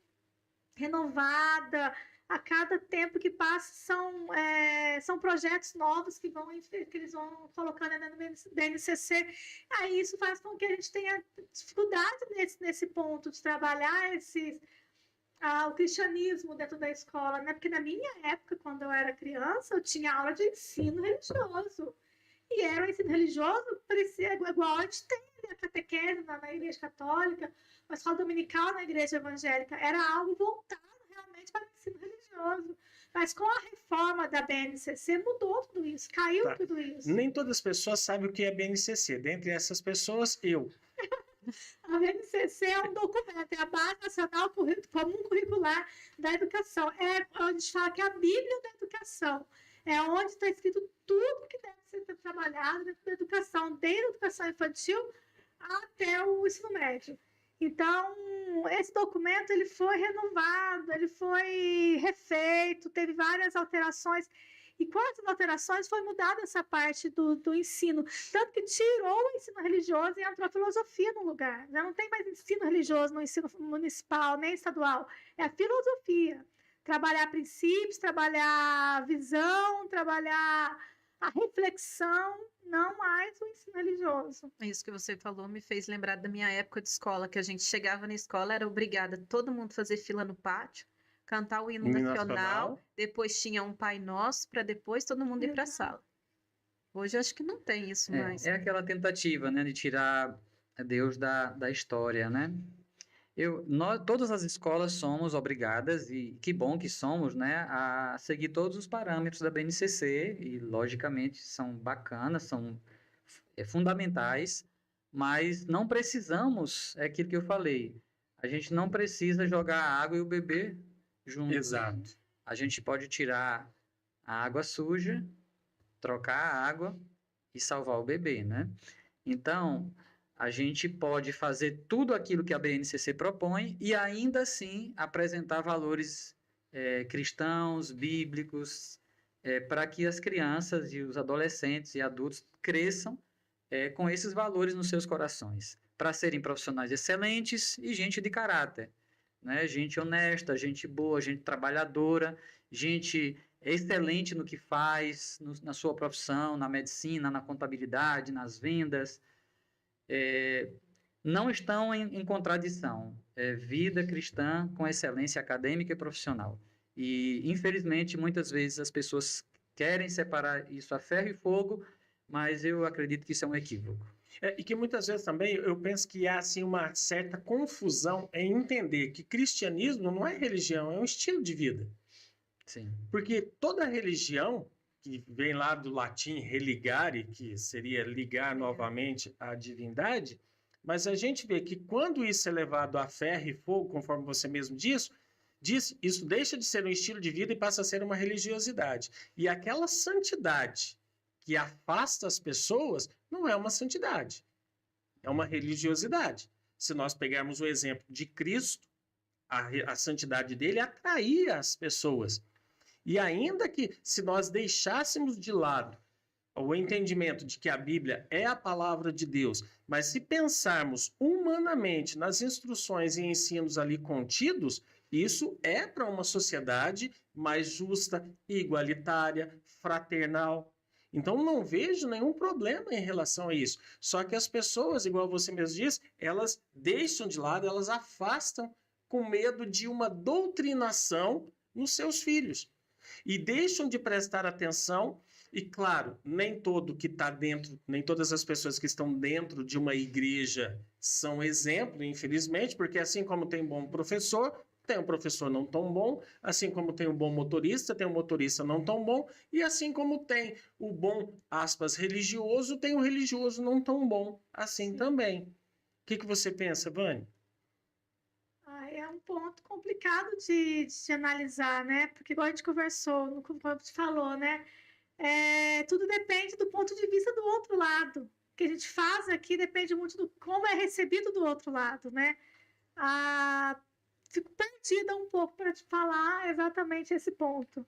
[SPEAKER 4] renovada. A cada tempo que passa são projetos novos que eles vão colocando no BNCC. Aí isso faz com que a gente tenha dificuldade nesse ponto de trabalhar o cristianismo dentro da escola, né? Porque na minha época, quando eu era criança, eu tinha aula de ensino religioso. E era o ensino religioso, parecia igual a gente tem a catequese na igreja católica, a escola dominical na igreja evangélica. Era algo voltado realmente para o ensino religioso. Mas com a reforma da BNCC, mudou tudo isso, caiu tudo isso.
[SPEAKER 1] Nem todas as pessoas sabem o que é BNCC. Dentre essas pessoas, eu.
[SPEAKER 4] A BNCC é um documento, é a Base Nacional Comum Curricular da Educação. A gente fala que é a Bíblia da Educação. É onde está escrito tudo que deve ser trabalhado dentro da educação, desde a educação infantil até o ensino médio. Então, esse documento ele foi renovado, ele foi refeito, teve várias alterações. E com essas alterações foi mudada essa parte do ensino. Tanto que tirou o ensino religioso e entrou a filosofia no lugar. Já não tem mais ensino religioso no ensino municipal, nem estadual. É a filosofia. Trabalhar princípios, trabalhar visão, trabalhar a reflexão, não mais o ensino religioso.
[SPEAKER 3] Isso que você falou me fez lembrar da minha época de escola, que a gente chegava na escola, era obrigada todo mundo fazer fila no pátio, cantar o hino nacional, depois tinha um Pai Nosso, para depois todo mundo ir para a sala. Hoje eu acho que não tem isso mais.
[SPEAKER 2] É aquela tentativa, né, de tirar Deus da história, né? Todas as escolas somos obrigadas, e que bom que somos, né, a seguir todos os parâmetros da BNCC, e logicamente são bacanas, são fundamentais, mas não precisamos, é aquilo que eu falei, a gente não precisa jogar a água e o bebê juntos.
[SPEAKER 1] Exato.
[SPEAKER 2] A gente pode tirar a água suja, trocar a água e salvar o bebê, né? Então, a gente pode fazer tudo aquilo que a BNCC propõe e ainda assim apresentar valores cristãos, bíblicos, para que as crianças e os adolescentes e adultos cresçam com esses valores nos seus corações, para serem profissionais excelentes e gente de caráter, né? Gente honesta, gente boa, gente trabalhadora, gente excelente no que faz, na sua profissão, na medicina, na contabilidade, nas vendas. Não estão em contradição. Vida cristã com excelência acadêmica e profissional. E, infelizmente, muitas vezes as pessoas querem separar isso a ferro e fogo, mas eu acredito que isso é um equívoco.
[SPEAKER 1] E que muitas vezes também eu penso que há assim, uma certa confusão em entender que cristianismo não é religião, é um estilo de vida.
[SPEAKER 2] Sim.
[SPEAKER 1] Porque toda religião, que vem lá do latim religare, que seria ligar novamente à divindade, mas a gente vê que quando isso é levado a ferro e fogo, conforme você mesmo disse, isso deixa de ser um estilo de vida e passa a ser uma religiosidade. E aquela santidade que afasta as pessoas não é uma santidade, é uma religiosidade. Se nós pegarmos o exemplo de Cristo, a santidade dele atraía as pessoas. E ainda que se nós deixássemos de lado o entendimento de que a Bíblia é a palavra de Deus, mas se pensarmos humanamente nas instruções e ensinos ali contidos, isso é para uma sociedade mais justa, igualitária, fraternal. Então, não vejo nenhum problema em relação a isso. Só que as pessoas, igual você mesmo disse, elas deixam de lado, elas afastam com medo de uma doutrinação nos seus filhos. E deixam de prestar atenção, e claro, nem todo que está dentro, nem todas as pessoas que estão dentro de uma igreja são exemplo, infelizmente, porque assim como tem bom professor, tem um professor não tão bom, assim como tem um bom motorista, tem um motorista não tão bom, e assim como tem o bom, aspas, religioso, tem um religioso não tão bom, assim também. O que você pensa, Vânia?
[SPEAKER 4] É um ponto complicado de analisar, né? Porque, igual a gente conversou, como a gente falou, né? Tudo depende do ponto de vista do outro lado. O que a gente faz aqui depende muito do como é recebido do outro lado, né? Fico perdida um pouco para te falar exatamente esse ponto.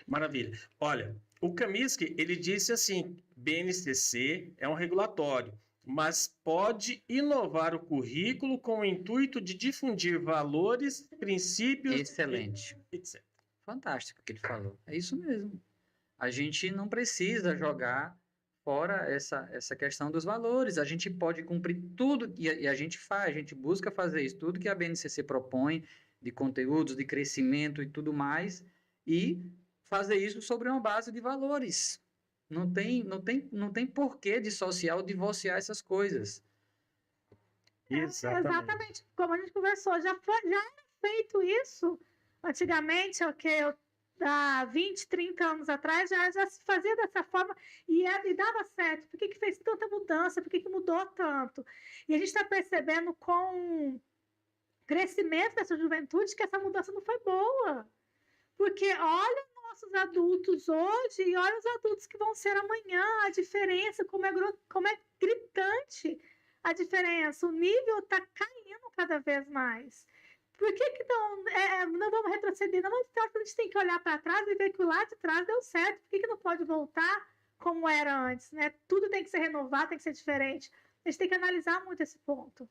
[SPEAKER 1] Maravilha. Olha, o Kaminsky, ele disse assim, BNCC é um regulatório, mas pode inovar o currículo com o intuito de difundir valores, princípios...
[SPEAKER 2] Excelente.
[SPEAKER 1] Etc.
[SPEAKER 2] Fantástico o que ele falou. É isso mesmo. A gente não precisa jogar fora essa questão dos valores. A gente pode cumprir tudo, e a gente faz, a gente busca fazer isso, tudo que a BNCC propõe, de conteúdos, de crescimento e tudo mais, e fazer isso sobre uma base de valores. Não tem porquê dissociar ou divorciar essas coas.
[SPEAKER 1] Exatamente.
[SPEAKER 4] Como a gente conversou, já era feito isso antigamente, há 20, 30 anos atrás, já se fazia dessa forma e dava certo. Por que fez tanta mudança? Por que mudou tanto? E a gente está percebendo com o crescimento dessa juventude que essa mudança não foi boa. Porque olha nossos adultos hoje e olha os adultos que vão ser amanhã, a diferença, como é gritante a diferença. O nível está caindo cada vez mais. Por que não vamos retroceder? Não, a gente tem que olhar para trás e ver que o lá de trás deu certo. Por que não pode voltar como era antes? Né? Tudo tem que ser renovado, tem que ser diferente. A gente tem que analisar muito esse ponto.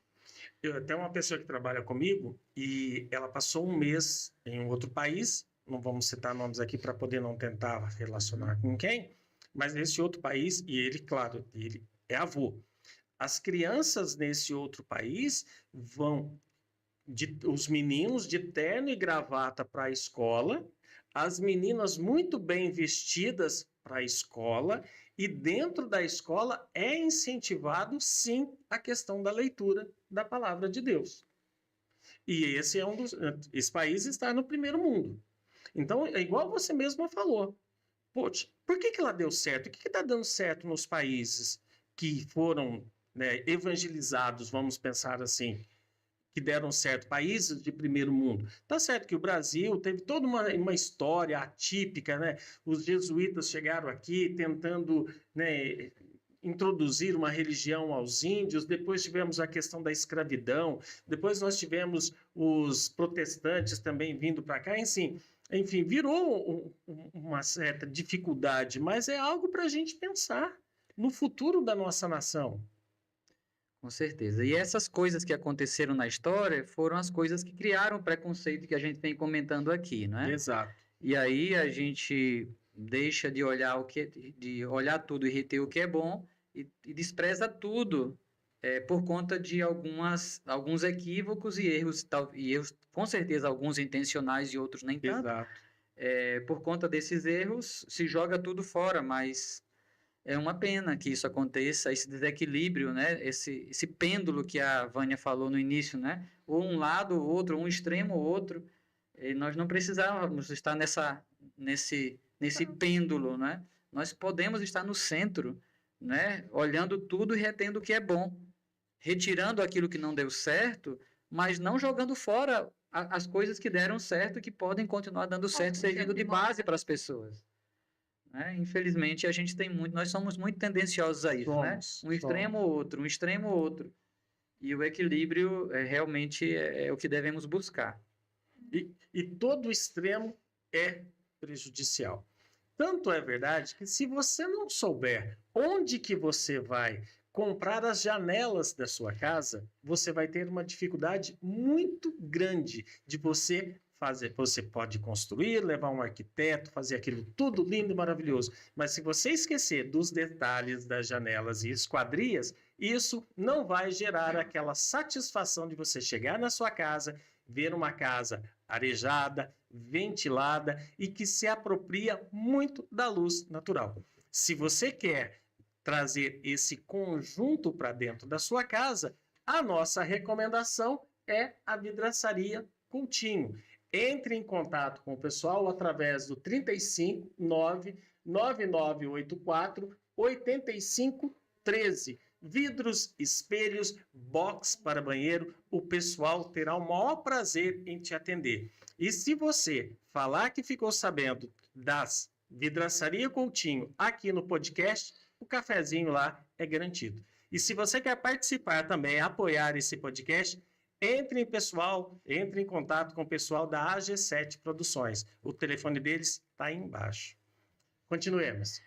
[SPEAKER 1] Eu tenho uma pessoa que trabalha comigo e ela passou um mês em um outro país, não vamos citar nomes aqui para poder não tentar relacionar com quem, mas nesse outro país, e ele, claro, ele é avô. As crianças nesse outro país vão... os meninos de terno e gravata para a escola, as meninas muito bem vestidas para a escola, e dentro da escola é incentivado, sim, a questão da leitura da palavra de Deus. E esse país está no primeiro mundo. Então, é igual você mesma falou. Poxa, por que ela deu certo? O que está dando certo nos países que foram, né, evangelizados, vamos pensar assim, que deram certo, países de primeiro mundo? Tá certo que o Brasil teve toda uma história atípica, né? Os jesuítas chegaram aqui tentando, né, introduzir uma religião aos índios, depois tivemos a questão da escravidão, depois nós tivemos os protestantes também vindo para cá, enfim, virou uma certa dificuldade, mas é algo para a gente pensar no futuro da nossa nação.
[SPEAKER 2] Com certeza. E essas coisas que aconteceram na história foram as coisas que criaram o preconceito que a gente vem comentando aqui, não é?
[SPEAKER 1] Exato.
[SPEAKER 2] E aí a gente deixa de olhar de olhar tudo e reter o que é bom e despreza tudo por conta de alguns equívocos e erros, com certeza alguns intencionais e outros nem tanto.
[SPEAKER 1] Exato.
[SPEAKER 2] Por conta desses erros, se joga tudo fora, mas é uma pena que isso aconteça, esse desequilíbrio, né? Esse pêndulo que a Vânia falou no início, né? Ou um lado ou outro, um extremo ou outro. E nós não precisávamos estar nesse pêndulo, né? Nós podemos estar no centro, né? Olhando tudo e retendo o que é bom, retirando aquilo que não deu certo, mas não jogando fora as coisas que deram certo e que podem continuar dando certo, servindo de base para as pessoas. Né? Infelizmente, nós somos muito tendenciosos a isso, né? Um extremo ou outro, um extremo ou outro. E o equilíbrio realmente é o que devemos buscar.
[SPEAKER 1] E todo extremo é prejudicial. Tanto é verdade que se você não souber onde que você vai comprar as janelas da sua casa, você vai ter uma dificuldade muito grande de você fazer. Você pode construir, levar um arquiteto, fazer aquilo tudo lindo e maravilhoso, mas se você esquecer dos detalhes das janelas e esquadrias, isso não vai gerar aquela satisfação de você chegar na sua casa, ver uma casa arejada, ventilada e que se apropria muito da luz natural. Se você quer trazer esse conjunto para dentro da sua casa, a nossa recomendação é a Vidraçaria Coutinho. Entre em contato com o pessoal através do 35 99984 8513. Vidros, espelhos, box para banheiro, o pessoal terá o maior prazer em te atender. E se você falar que ficou sabendo das Vidraçaria Coutinho aqui no podcast, o cafezinho lá é garantido. E se você quer participar também, apoiar esse podcast, entre em contato com o pessoal da AG7 Produções. O telefone deles está aí embaixo. Continuemos.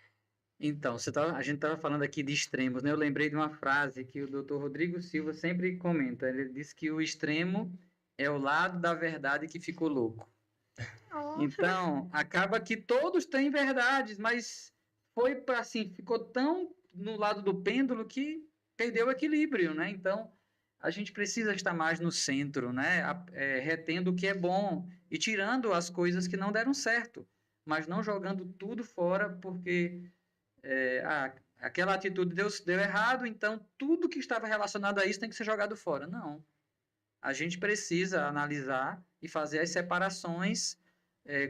[SPEAKER 2] Então, a gente estava falando aqui de extremos, né? Eu lembrei de uma frase que o Dr. Rodrigo Silva sempre comenta. Ele diz que o extremo é o lado da verdade que ficou louco. Então, acaba que todos têm verdades, mas ficou tão no lado do pêndulo que perdeu o equilíbrio, né? Então, a gente precisa estar mais no centro, né? Retendo o que é bom e tirando as coisas que não deram certo, mas não jogando tudo fora porque aquela atitude deu errado, então tudo que estava relacionado a isso tem que ser jogado fora. Não. A gente precisa analisar e fazer as separações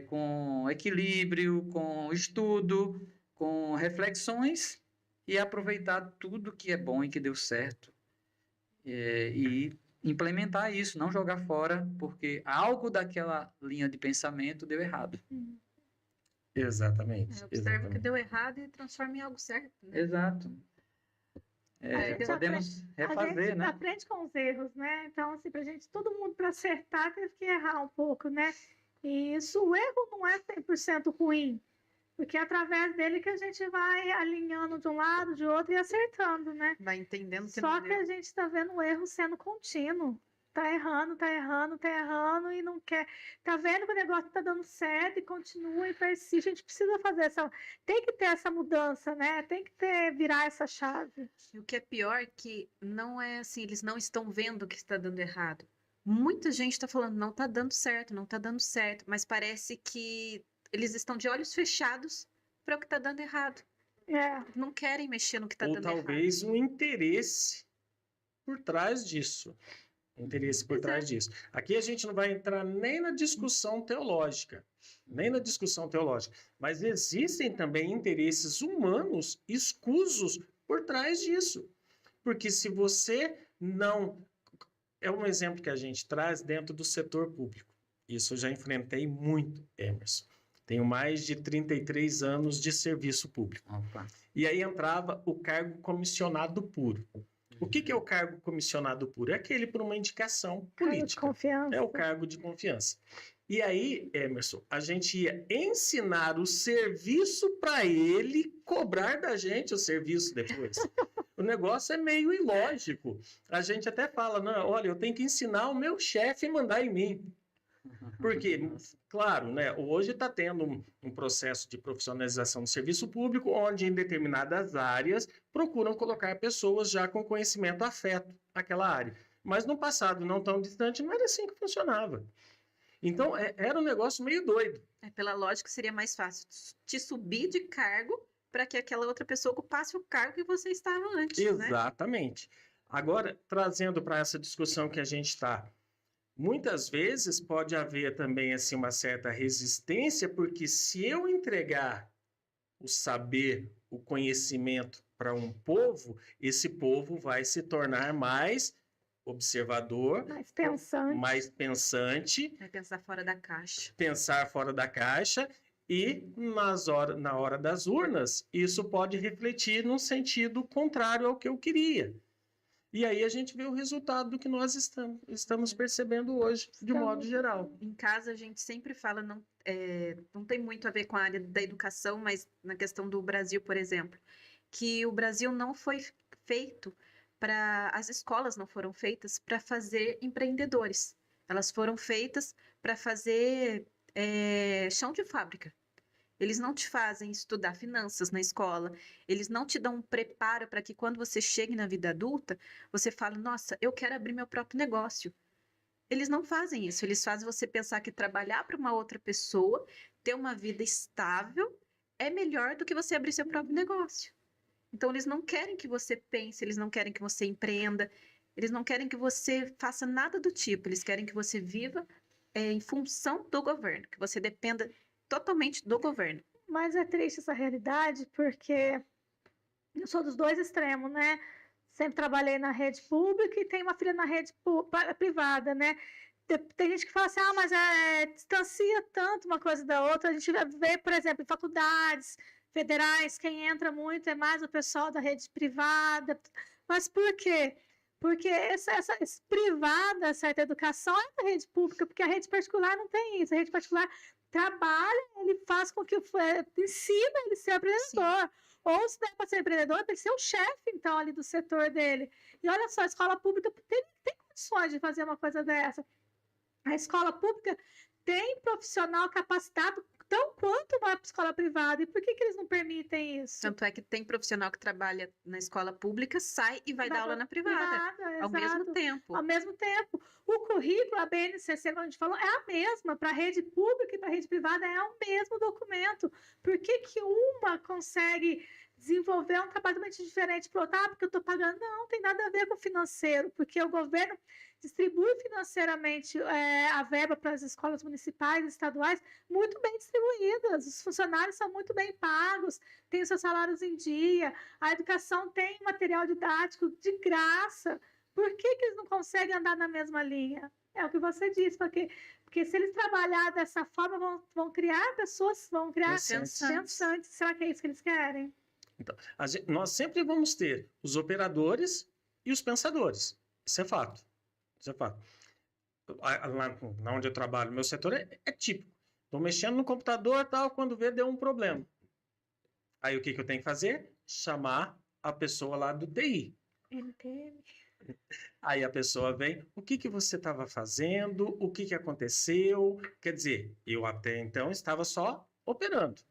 [SPEAKER 2] com equilíbrio, com estudo, com reflexões e aproveitar tudo que é bom e que deu certo. E implementar isso, não jogar fora, porque algo daquela linha de pensamento deu errado.
[SPEAKER 1] Exatamente.
[SPEAKER 3] Observa o que deu errado e transforma em algo certo. Né?
[SPEAKER 2] Exato. Podemos refazer,
[SPEAKER 4] a gente
[SPEAKER 2] né?
[SPEAKER 4] aprende com os erros, né? Então, assim, todo mundo para acertar teve que errar um pouco, né? E o erro não é 100% ruim, porque é através dele que a gente vai alinhando de um lado, de outro e acertando, né?
[SPEAKER 3] Vai entendendo que
[SPEAKER 4] Só
[SPEAKER 3] não
[SPEAKER 4] que
[SPEAKER 3] deu.
[SPEAKER 4] a gente está vendo o erro sendo contínuo. Tá errando e não quer. Tá vendo que o negócio tá dando certo e continua e persiste. A gente precisa fazer tem que ter essa mudança, né? Tem que virar essa chave.
[SPEAKER 3] E o que é pior é que não é assim, eles não estão vendo que está dando errado. Muita gente está falando, não tá dando certo, mas parece que eles estão de olhos fechados para o que tá dando errado. Não querem mexer no que tá dando errado.
[SPEAKER 1] Ou talvez um interesse por trás disso. Aqui a gente não vai entrar nem na discussão teológica, mas existem também interesses humanos escusos por trás disso. Porque se você não... É um exemplo que a gente traz dentro do setor público. Isso eu já enfrentei muito, Emerson. Tenho mais de 33 anos de serviço público.
[SPEAKER 2] Opa.
[SPEAKER 1] E aí entrava o cargo comissionado puro. O que é o cargo comissionado puro? É aquele por uma indicação
[SPEAKER 4] Cargo de
[SPEAKER 1] política.
[SPEAKER 4] confiança.
[SPEAKER 1] É o cargo de confiança. E aí, Emerson, a gente ia ensinar o serviço para ele cobrar da gente o serviço depois. O negócio é meio ilógico. A gente até fala, não, olha, eu tenho que ensinar o meu chefe a mandar em mim. Porque, claro, né, hoje está tendo um processo de profissionalização do serviço público, onde em determinadas áreas procuram colocar pessoas já com conhecimento afeto àquela área. Mas no passado não tão distante, não era assim que funcionava. Então, era um negócio meio doido.
[SPEAKER 3] Pela lógica, seria mais fácil te subir de cargo para que aquela outra pessoa ocupasse o cargo que você estava antes, né?
[SPEAKER 1] Exatamente. Agora, trazendo para essa discussão que a gente está, muitas vezes pode haver também assim, uma certa resistência, porque se eu entregar o saber, o conhecimento para um povo, esse povo vai se tornar mais observador, mais pensante,
[SPEAKER 3] Vai pensar fora da caixa.
[SPEAKER 1] pensar fora da caixa, e na hora das urnas, isso pode refletir num sentido contrário ao que eu queria. E aí a gente vê o resultado do que nós estamos percebendo hoje, de modo geral.
[SPEAKER 3] Em casa, a gente sempre fala, não tem muito a ver com a área da educação, mas na questão do Brasil, por exemplo, que o Brasil não foi feito as escolas não foram feitas para fazer empreendedores. Elas foram feitas para fazer chão de fábrica. Eles não te fazem estudar finanças na escola, eles não te dão um preparo para que quando você chegue na vida adulta, você fale, nossa, eu quero abrir meu próprio negócio. Eles não fazem isso, eles fazem você pensar que trabalhar para uma outra pessoa, ter uma vida estável, é melhor do que você abrir seu próprio negócio. Então, eles não querem que você pense, eles não querem que você empreenda, eles não querem que você faça nada do tipo, eles querem que você viva em função do governo, que você dependa totalmente do governo.
[SPEAKER 4] Mas é triste essa realidade, porque eu sou dos dois extremos, né? Sempre trabalhei na rede pública e tenho uma filha na rede privada, né? Tem gente que fala assim, mas distancia tanto uma coisa da outra. A gente vê, por exemplo, em faculdades federais, quem entra muito é mais o pessoal da rede privada. Mas por quê? Porque essa privada, certa educação é da rede pública, porque a rede particular não tem isso. A rede particular trabalha, ele faz com que ensina ele a ser empreendedor. Sim. Ou se não é para ser empreendedor, tem que ser o chefe, então, ali do setor dele. E olha só, a escola pública tem condições de fazer uma coisa dessa. A escola pública tem profissional capacitado tão quanto uma escola privada. E por que eles não permitem isso?
[SPEAKER 3] Tanto é que tem profissional que trabalha na escola pública, sai e vai dar aula na privada. Ao mesmo tempo.
[SPEAKER 4] Ao mesmo tempo. O currículo, a BNCC, como a gente falou, é a mesma. Para a rede pública e para a rede privada é o mesmo documento. Por que uma consegue desenvolver um trabalho totalmente diferente para outra? Porque eu estou pagando. Não, tem nada a ver com o financeiro. Porque o governo distribui financeiramente a verba para as escolas municipais e estaduais muito bem distribuídas. Os funcionários são muito bem pagos, têm os seus salários em dia, a educação tem material didático de graça. Por que eles não conseguem andar na mesma linha? É o que você disse, porque se eles trabalharem dessa forma, vão criar pessoas, vão criar pensantes. Será que é isso que eles querem?
[SPEAKER 1] Então, nós sempre vamos ter os operadores e os pensadores. Isso é fato. Isso é fato. Lá onde eu trabalho, meu setor é típico. Estou mexendo no computador tal, quando vê, deu um problema. Aí o que eu tenho que fazer? Chamar a pessoa lá do TI.
[SPEAKER 4] NTM.
[SPEAKER 1] Aí a pessoa vem, o que você estava fazendo? O que aconteceu? Quer dizer, eu até então estava só operando.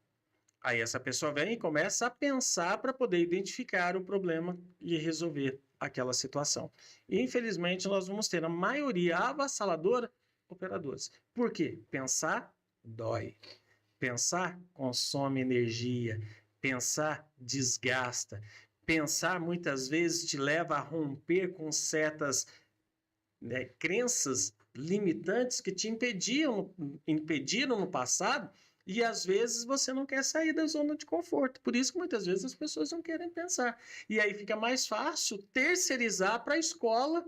[SPEAKER 1] Aí essa pessoa vem e começa a pensar para poder identificar o problema e resolver aquela situação. E, infelizmente, nós vamos ter a maioria avassaladora operadores. Por quê? Pensar dói. Pensar consome energia. Pensar desgasta. Pensar, muitas vezes, te leva a romper com certas crenças limitantes que te impediram no passado. E, às vezes, você não quer sair da zona de conforto. Por isso que, muitas vezes, as pessoas não querem pensar. E aí fica mais fácil terceirizar para a escola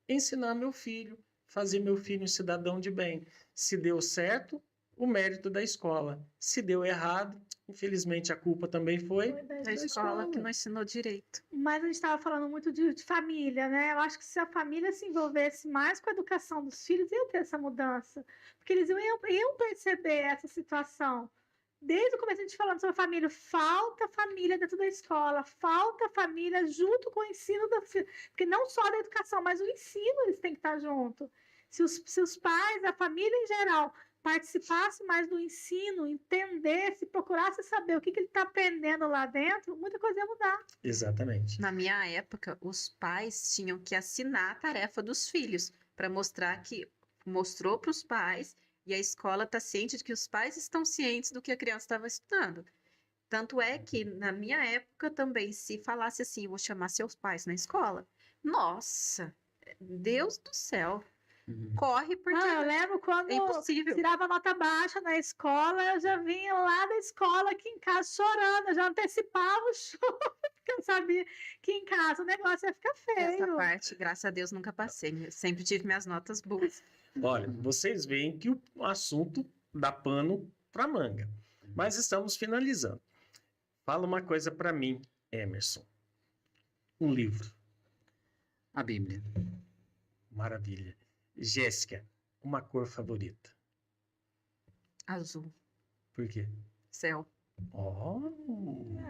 [SPEAKER 1] ensinar meu filho, fazer meu filho um cidadão de bem. Se deu certo, o mérito da escola. Se deu errado, infelizmente a culpa também foi
[SPEAKER 3] Da escola que não ensinou direito.
[SPEAKER 4] Mas a gente estava falando muito de família, né? Eu acho que se a família se envolvesse mais com a educação dos filhos, ia ter essa mudança. Porque eles iam perceber essa situação. Desde o começo a gente falando sobre a família, falta família dentro da escola, falta família junto com o ensino da filha. Porque não só da educação, mas o ensino eles têm que estar junto. Se os pais, a família em geral, participasse mais do ensino, entendesse, procurasse saber o que ele está aprendendo lá dentro, muita coisa ia mudar.
[SPEAKER 1] exatamente.
[SPEAKER 3] Na minha época, os pais tinham que assinar a tarefa dos filhos para mostrar que mostrou para os pais e a escola está ciente de que os pais estão cientes do que a criança estava estudando. Tanto é que, na minha época também, se falasse assim, vou chamar seus pais na escola, nossa, Deus do céu, corre porque
[SPEAKER 4] Eu lembro quando
[SPEAKER 3] é impossível.
[SPEAKER 4] tirava nota baixa na escola, eu já vinha lá da escola aqui em casa chorando, eu já antecipava o choro, porque eu sabia que em casa o negócio ia ficar
[SPEAKER 3] Essa
[SPEAKER 4] feio.
[SPEAKER 3] parte, graças a Deus, nunca passei. Eu sempre tive minhas notas boas.
[SPEAKER 1] Olha, vocês veem que o assunto dá pano para manga. Mas estamos finalizando. Fala uma coisa para mim, Emerson. Um livro.
[SPEAKER 2] A Bíblia.
[SPEAKER 1] Maravilha. Jéssica, uma cor favorita.
[SPEAKER 3] Azul,
[SPEAKER 1] Por quê?
[SPEAKER 3] céu.
[SPEAKER 1] Oh,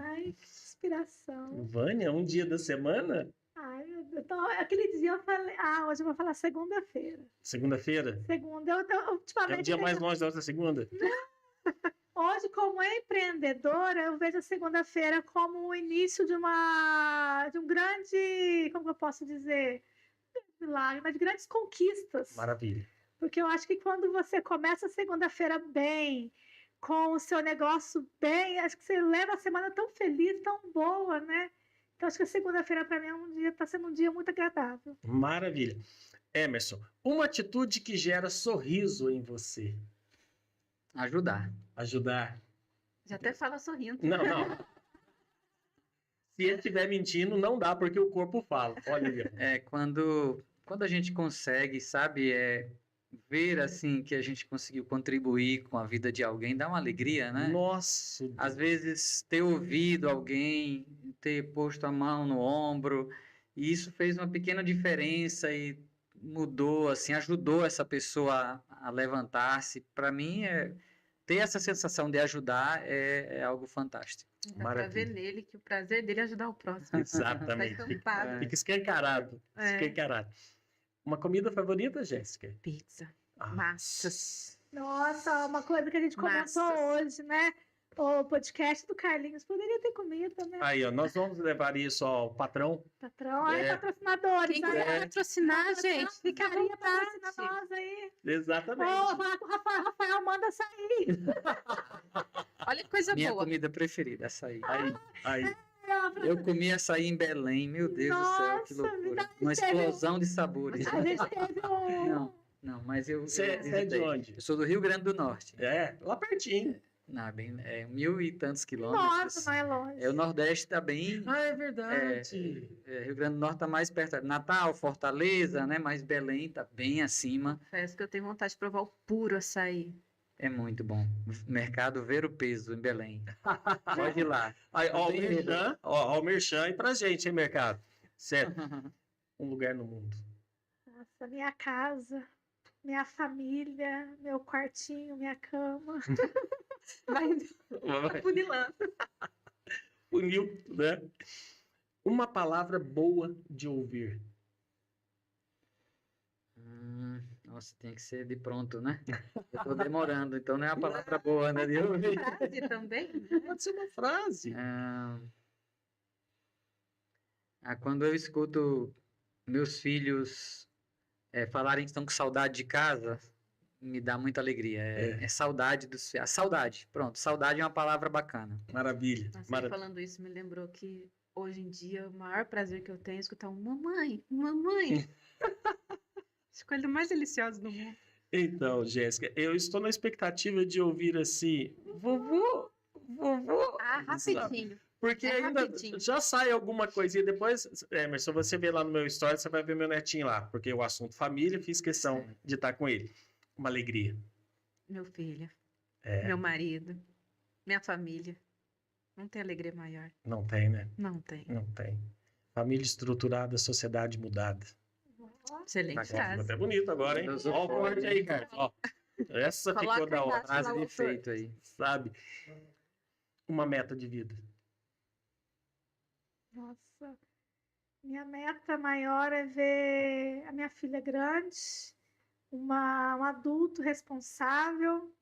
[SPEAKER 4] Ai, que inspiração.
[SPEAKER 1] Vânia, um dia da semana?
[SPEAKER 4] Ai, meu Deus. Então, aquele dia eu falei, hoje eu vou falar segunda-feira.
[SPEAKER 1] Segunda-feira?
[SPEAKER 4] Segunda, eu
[SPEAKER 1] Que é o
[SPEAKER 4] ultimamente,
[SPEAKER 1] dia mais longe da outra segunda?
[SPEAKER 4] hoje, como empreendedora, eu vejo a segunda-feira como o início de um grande, como que eu posso dizer? Milagre, mas de grandes conquistas.
[SPEAKER 1] Maravilha.
[SPEAKER 4] Porque eu acho que quando você começa a segunda-feira bem, com o seu negócio bem, acho que você leva a semana tão feliz, tão boa, né? Então acho que a segunda-feira para mim está sendo um dia muito agradável.
[SPEAKER 1] Maravilha. Emerson, uma atitude que gera sorriso em você.
[SPEAKER 2] Ajudar.
[SPEAKER 1] Ajudar.
[SPEAKER 3] Já até fala sorrindo.
[SPEAKER 1] Não, não. Se ele estiver mentindo, não dá, porque o corpo fala. Olha aí. Ó.
[SPEAKER 2] É quando a gente consegue, sabe, ver assim que a gente conseguiu contribuir com a vida de alguém, dá uma alegria, né?
[SPEAKER 1] Nossa.
[SPEAKER 2] Às vezes ter ouvido alguém, ter posto a mão no ombro, e isso fez uma pequena diferença e mudou, assim, ajudou essa pessoa a levantar-se. Para mim, ter essa sensação de ajudar é algo fantástico.
[SPEAKER 3] Dá pra
[SPEAKER 1] Maravilha.
[SPEAKER 3] ver nele que o prazer dele é ajudar o próximo.
[SPEAKER 1] Exatamente.
[SPEAKER 3] Tá estampado.
[SPEAKER 1] Fica escancarado.
[SPEAKER 3] É.
[SPEAKER 1] Escancarado. Uma comida favorita, Jéssica?
[SPEAKER 3] Pizza,
[SPEAKER 1] Ah,
[SPEAKER 3] massas.
[SPEAKER 4] Nossa, uma coisa que a gente comentou
[SPEAKER 3] Massas.
[SPEAKER 4] hoje, né? O podcast do Carlinhos poderia ter comida, né?
[SPEAKER 1] Aí, ó, nós vamos levar isso ao patrão.
[SPEAKER 4] Patrão, aí
[SPEAKER 1] É.
[SPEAKER 4] patrocinadores.
[SPEAKER 3] Quem
[SPEAKER 4] aí,
[SPEAKER 3] quiser patrocinar, gente, fica à
[SPEAKER 4] Ficaria
[SPEAKER 3] vontade.
[SPEAKER 4] patrocinar nós aí.
[SPEAKER 1] Exatamente.
[SPEAKER 4] Falar com o Rafael, manda sair.
[SPEAKER 3] Olha que coisa
[SPEAKER 2] Minha
[SPEAKER 3] boa.
[SPEAKER 2] comida preferida, açaí.
[SPEAKER 1] Aí.
[SPEAKER 2] Eu comi açaí em Belém, meu Deus do céu, que
[SPEAKER 4] Nossa,
[SPEAKER 2] loucura.
[SPEAKER 4] me
[SPEAKER 2] Uma
[SPEAKER 4] dá-
[SPEAKER 2] explosão de sabores.
[SPEAKER 4] A gente teve um.
[SPEAKER 2] Não, mas eu
[SPEAKER 1] Você é de
[SPEAKER 2] visitei.
[SPEAKER 1] onde?
[SPEAKER 2] Eu sou do Rio Grande do Norte.
[SPEAKER 1] É, lá pertinho.
[SPEAKER 2] Não, é 1.000 e tantos quilômetros.
[SPEAKER 4] Nossa, não é longe.
[SPEAKER 2] O Nordeste está bem.
[SPEAKER 1] Ah, é verdade.
[SPEAKER 2] Rio Grande do Norte está mais perto. Natal, Fortaleza, né? Mas Belém está bem acima.
[SPEAKER 3] Confesso que eu tenho vontade de provar o puro açaí.
[SPEAKER 2] É muito bom. Mercado Ver o Peso, em Belém. Pode ir lá.
[SPEAKER 1] Aí, ó, o
[SPEAKER 2] Tem
[SPEAKER 1] merchan, ó, o merchan aí pra gente, hein, mercado? Certo. Um lugar no mundo.
[SPEAKER 4] Nossa, minha casa, minha família, meu quartinho, minha cama.
[SPEAKER 3] Vai funilando.
[SPEAKER 1] Uniu, né? Uma palavra boa de ouvir.
[SPEAKER 2] Nossa, tem que ser de pronto, né? Eu tô demorando, então não é uma palavra boa, né? De ouvir.
[SPEAKER 3] Frase também, né?
[SPEAKER 1] Pode ser uma frase.
[SPEAKER 2] Quando eu escuto meus filhos falarem que estão com saudade de casa, me dá muita alegria. É saudade dos filhos. Saudade, pronto. Saudade é uma palavra bacana.
[SPEAKER 1] Maravilha.
[SPEAKER 3] Nossa,
[SPEAKER 1] Maravilha.
[SPEAKER 3] falando isso, me lembrou que hoje em dia o maior prazer que eu tenho é escutar um mamãe, mamãe. As coisas mais deliciosas do mundo.
[SPEAKER 1] Então, Jéssica, eu estou na expectativa de ouvir assim, vovô, vovô.
[SPEAKER 3] Ah,
[SPEAKER 1] sabe?
[SPEAKER 3] rapidinho.
[SPEAKER 1] Porque
[SPEAKER 3] É
[SPEAKER 1] ainda
[SPEAKER 3] rapidinho.
[SPEAKER 1] já sai alguma coisinha depois. Emerson, você vê lá no meu story, você vai ver meu netinho lá. Porque o assunto família, fiz questão de estar com ele. Uma alegria.
[SPEAKER 3] Meu filho, meu marido, minha família. Não tem alegria maior.
[SPEAKER 1] Não tem, né?
[SPEAKER 3] Não tem.
[SPEAKER 1] Não tem. Família estruturada, sociedade mudada.
[SPEAKER 3] Excelente
[SPEAKER 2] Bacana.
[SPEAKER 1] Ficou
[SPEAKER 3] frase.
[SPEAKER 1] até bonito agora, hein?
[SPEAKER 2] Deus
[SPEAKER 1] Ó o
[SPEAKER 2] foi.
[SPEAKER 1] corte aí, cara. Ó, essa
[SPEAKER 3] Coloca
[SPEAKER 1] ficou da
[SPEAKER 3] aí
[SPEAKER 1] hora,
[SPEAKER 3] embaixo.
[SPEAKER 2] Frase
[SPEAKER 3] Lá,
[SPEAKER 2] de
[SPEAKER 3] autor.
[SPEAKER 2] efeito aí.
[SPEAKER 1] sabe? Uma meta de vida.
[SPEAKER 4] Nossa, minha meta maior é ver a minha filha grande, um adulto responsável,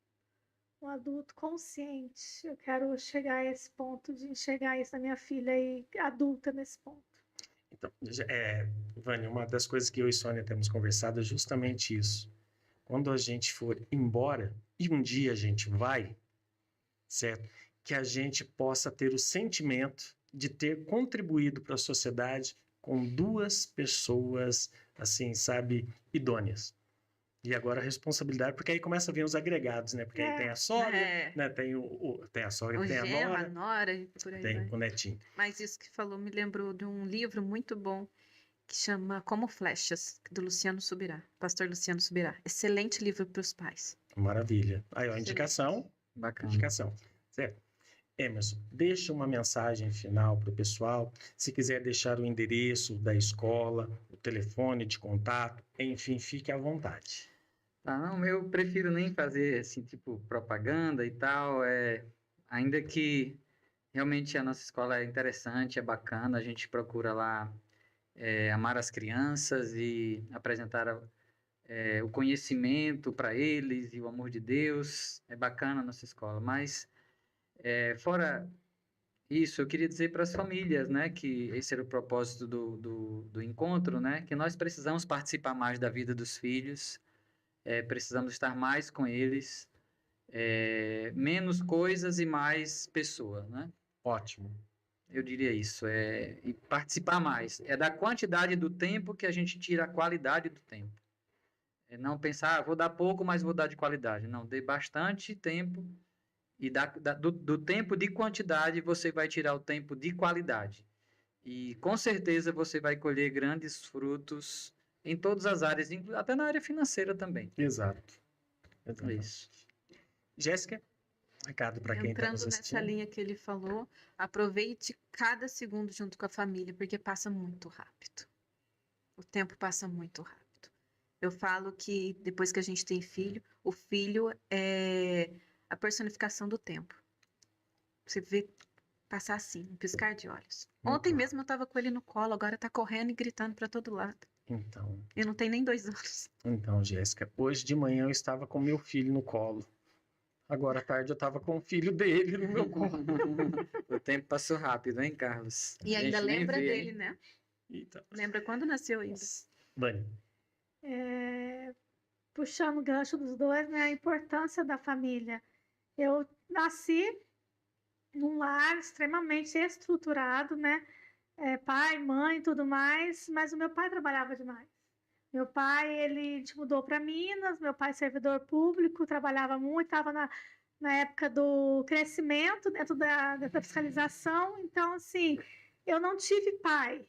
[SPEAKER 4] um adulto consciente. Eu quero chegar a esse ponto de enxergar isso na minha filha e adulta nesse ponto.
[SPEAKER 1] Então, Vânia, uma das coisas que eu e Sônia temos conversado é justamente isso. Quando a gente for embora, e um dia a gente vai, certo? Que a gente possa ter o sentimento de ter contribuído para a sociedade com 2 pessoas, assim, sabe, idôneas. E agora a responsabilidade, porque aí começa a vir os agregados, né? Porque aí tem a sogra,
[SPEAKER 3] É.
[SPEAKER 1] né? Tem tem a sogra,
[SPEAKER 3] O
[SPEAKER 1] tem a
[SPEAKER 3] genro, a
[SPEAKER 1] nora,
[SPEAKER 3] nora, e por aí
[SPEAKER 1] tem
[SPEAKER 3] vai.
[SPEAKER 1] o netinho.
[SPEAKER 3] Mas isso que falou me lembrou de um livro muito bom que chama Como Flechas, do Luciano Subirá, pastor Luciano Subirá. Excelente livro para os pais.
[SPEAKER 1] Maravilha. Aí, ó,
[SPEAKER 3] Excelente.
[SPEAKER 1] indicação,
[SPEAKER 2] Bacana.
[SPEAKER 1] indicação. Certo? Emerson, deixa uma mensagem final para o pessoal. Se quiser deixar o endereço da escola, o telefone de contato, enfim, fique à vontade.
[SPEAKER 2] Ah, não, eu prefiro nem fazer assim, tipo, propaganda e tal. Ainda que realmente a nossa escola é interessante, é bacana, a gente procura lá amar as crianças e apresentar o conhecimento para eles e o amor de Deus. É bacana a nossa escola, mas fora isso, eu queria dizer para as famílias, né, que esse era o propósito do encontro, né, que nós precisamos participar mais da vida dos filhos, precisamos estar mais com eles, menos coisas e mais pessoa, né?
[SPEAKER 1] Ótimo.
[SPEAKER 2] Eu diria isso, e participar mais. É da quantidade do tempo que a gente tira a qualidade do tempo. É não pensar, vou dar pouco, mas vou dar de qualidade. Não, dê bastante tempo e do tempo de quantidade você vai tirar o tempo de qualidade. E com certeza você vai colher grandes frutos em todas as áreas, até na área financeira também.
[SPEAKER 1] Exato.
[SPEAKER 2] É
[SPEAKER 1] Exatamente.
[SPEAKER 2] isso.
[SPEAKER 1] Jéssica, recado para quem está
[SPEAKER 3] Entrando
[SPEAKER 1] nos
[SPEAKER 3] nessa
[SPEAKER 1] assistindo.
[SPEAKER 3] linha que ele falou, aproveite cada segundo junto com a família, porque passa muito rápido. O tempo passa muito rápido. Eu falo que depois que a gente tem filho, o filho é a personificação do tempo. Você vê passar assim, um piscar de olhos.
[SPEAKER 1] Muito
[SPEAKER 3] Ontem
[SPEAKER 1] rápido.
[SPEAKER 3] mesmo eu estava com ele no colo, agora tá correndo e gritando para todo lado.
[SPEAKER 1] Então,
[SPEAKER 3] Ele não tem nem 2 anos.
[SPEAKER 1] Jéssica, hoje de manhã eu estava com meu filho no colo. Agora à tarde eu estava com o filho dele no meu colo.
[SPEAKER 2] O tempo passou rápido, hein, Carlos?
[SPEAKER 3] E
[SPEAKER 2] A
[SPEAKER 3] ainda
[SPEAKER 2] gente nem
[SPEAKER 3] lembra
[SPEAKER 2] vê,
[SPEAKER 3] dele,
[SPEAKER 2] hein?
[SPEAKER 3] né?
[SPEAKER 1] Então,
[SPEAKER 3] Lembra quando nasceu ainda.
[SPEAKER 1] Vânia,
[SPEAKER 4] Puxando o gancho dos dois, né, a importância da família. Eu nasci num lar extremamente estruturado, né? Pai, mãe, tudo mais, mas o meu pai trabalhava demais. Meu pai, ele mudou para Minas, meu pai servidor público, trabalhava muito, estava na época do crescimento dentro da fiscalização, então, assim, eu não tive pai.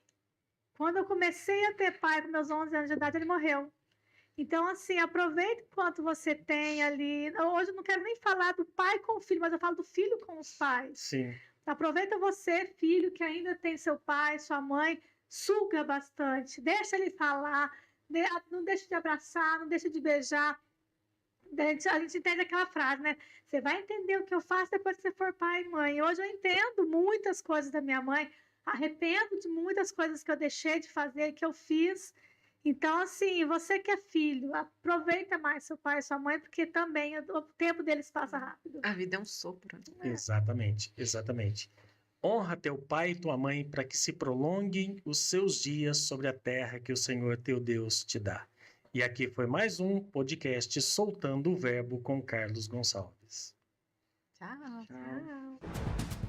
[SPEAKER 4] Quando eu comecei a ter pai, com meus 11 anos de idade, ele morreu. Então, assim, aproveita enquanto você tem ali. Hoje eu não quero nem falar do pai com o filho, mas eu falo do filho com os pais.
[SPEAKER 1] sim,
[SPEAKER 4] Aproveita você, filho, que ainda tem seu pai, sua mãe, suga bastante, deixa ele falar, não deixa de abraçar, não deixa de beijar. A gente entende aquela frase, né? Você vai entender o que eu faço depois que você for pai e mãe. Hoje eu entendo muitas coisas da minha mãe, arrependo de muitas coisas que eu deixei de fazer, que eu fiz. Então, assim, você que é filho, aproveita mais seu pai e sua mãe, porque também o tempo deles passa rápido.
[SPEAKER 3] A vida é um sopro.
[SPEAKER 1] exatamente, exatamente. Honra teu pai e tua mãe para que se prolonguem os seus dias sobre a terra que o Senhor teu Deus te dá. E aqui foi mais um podcast Soltando o Verbo com Carlos Gonçalves.
[SPEAKER 3] Tchau.
[SPEAKER 2] Tchau.
[SPEAKER 4] Tchau.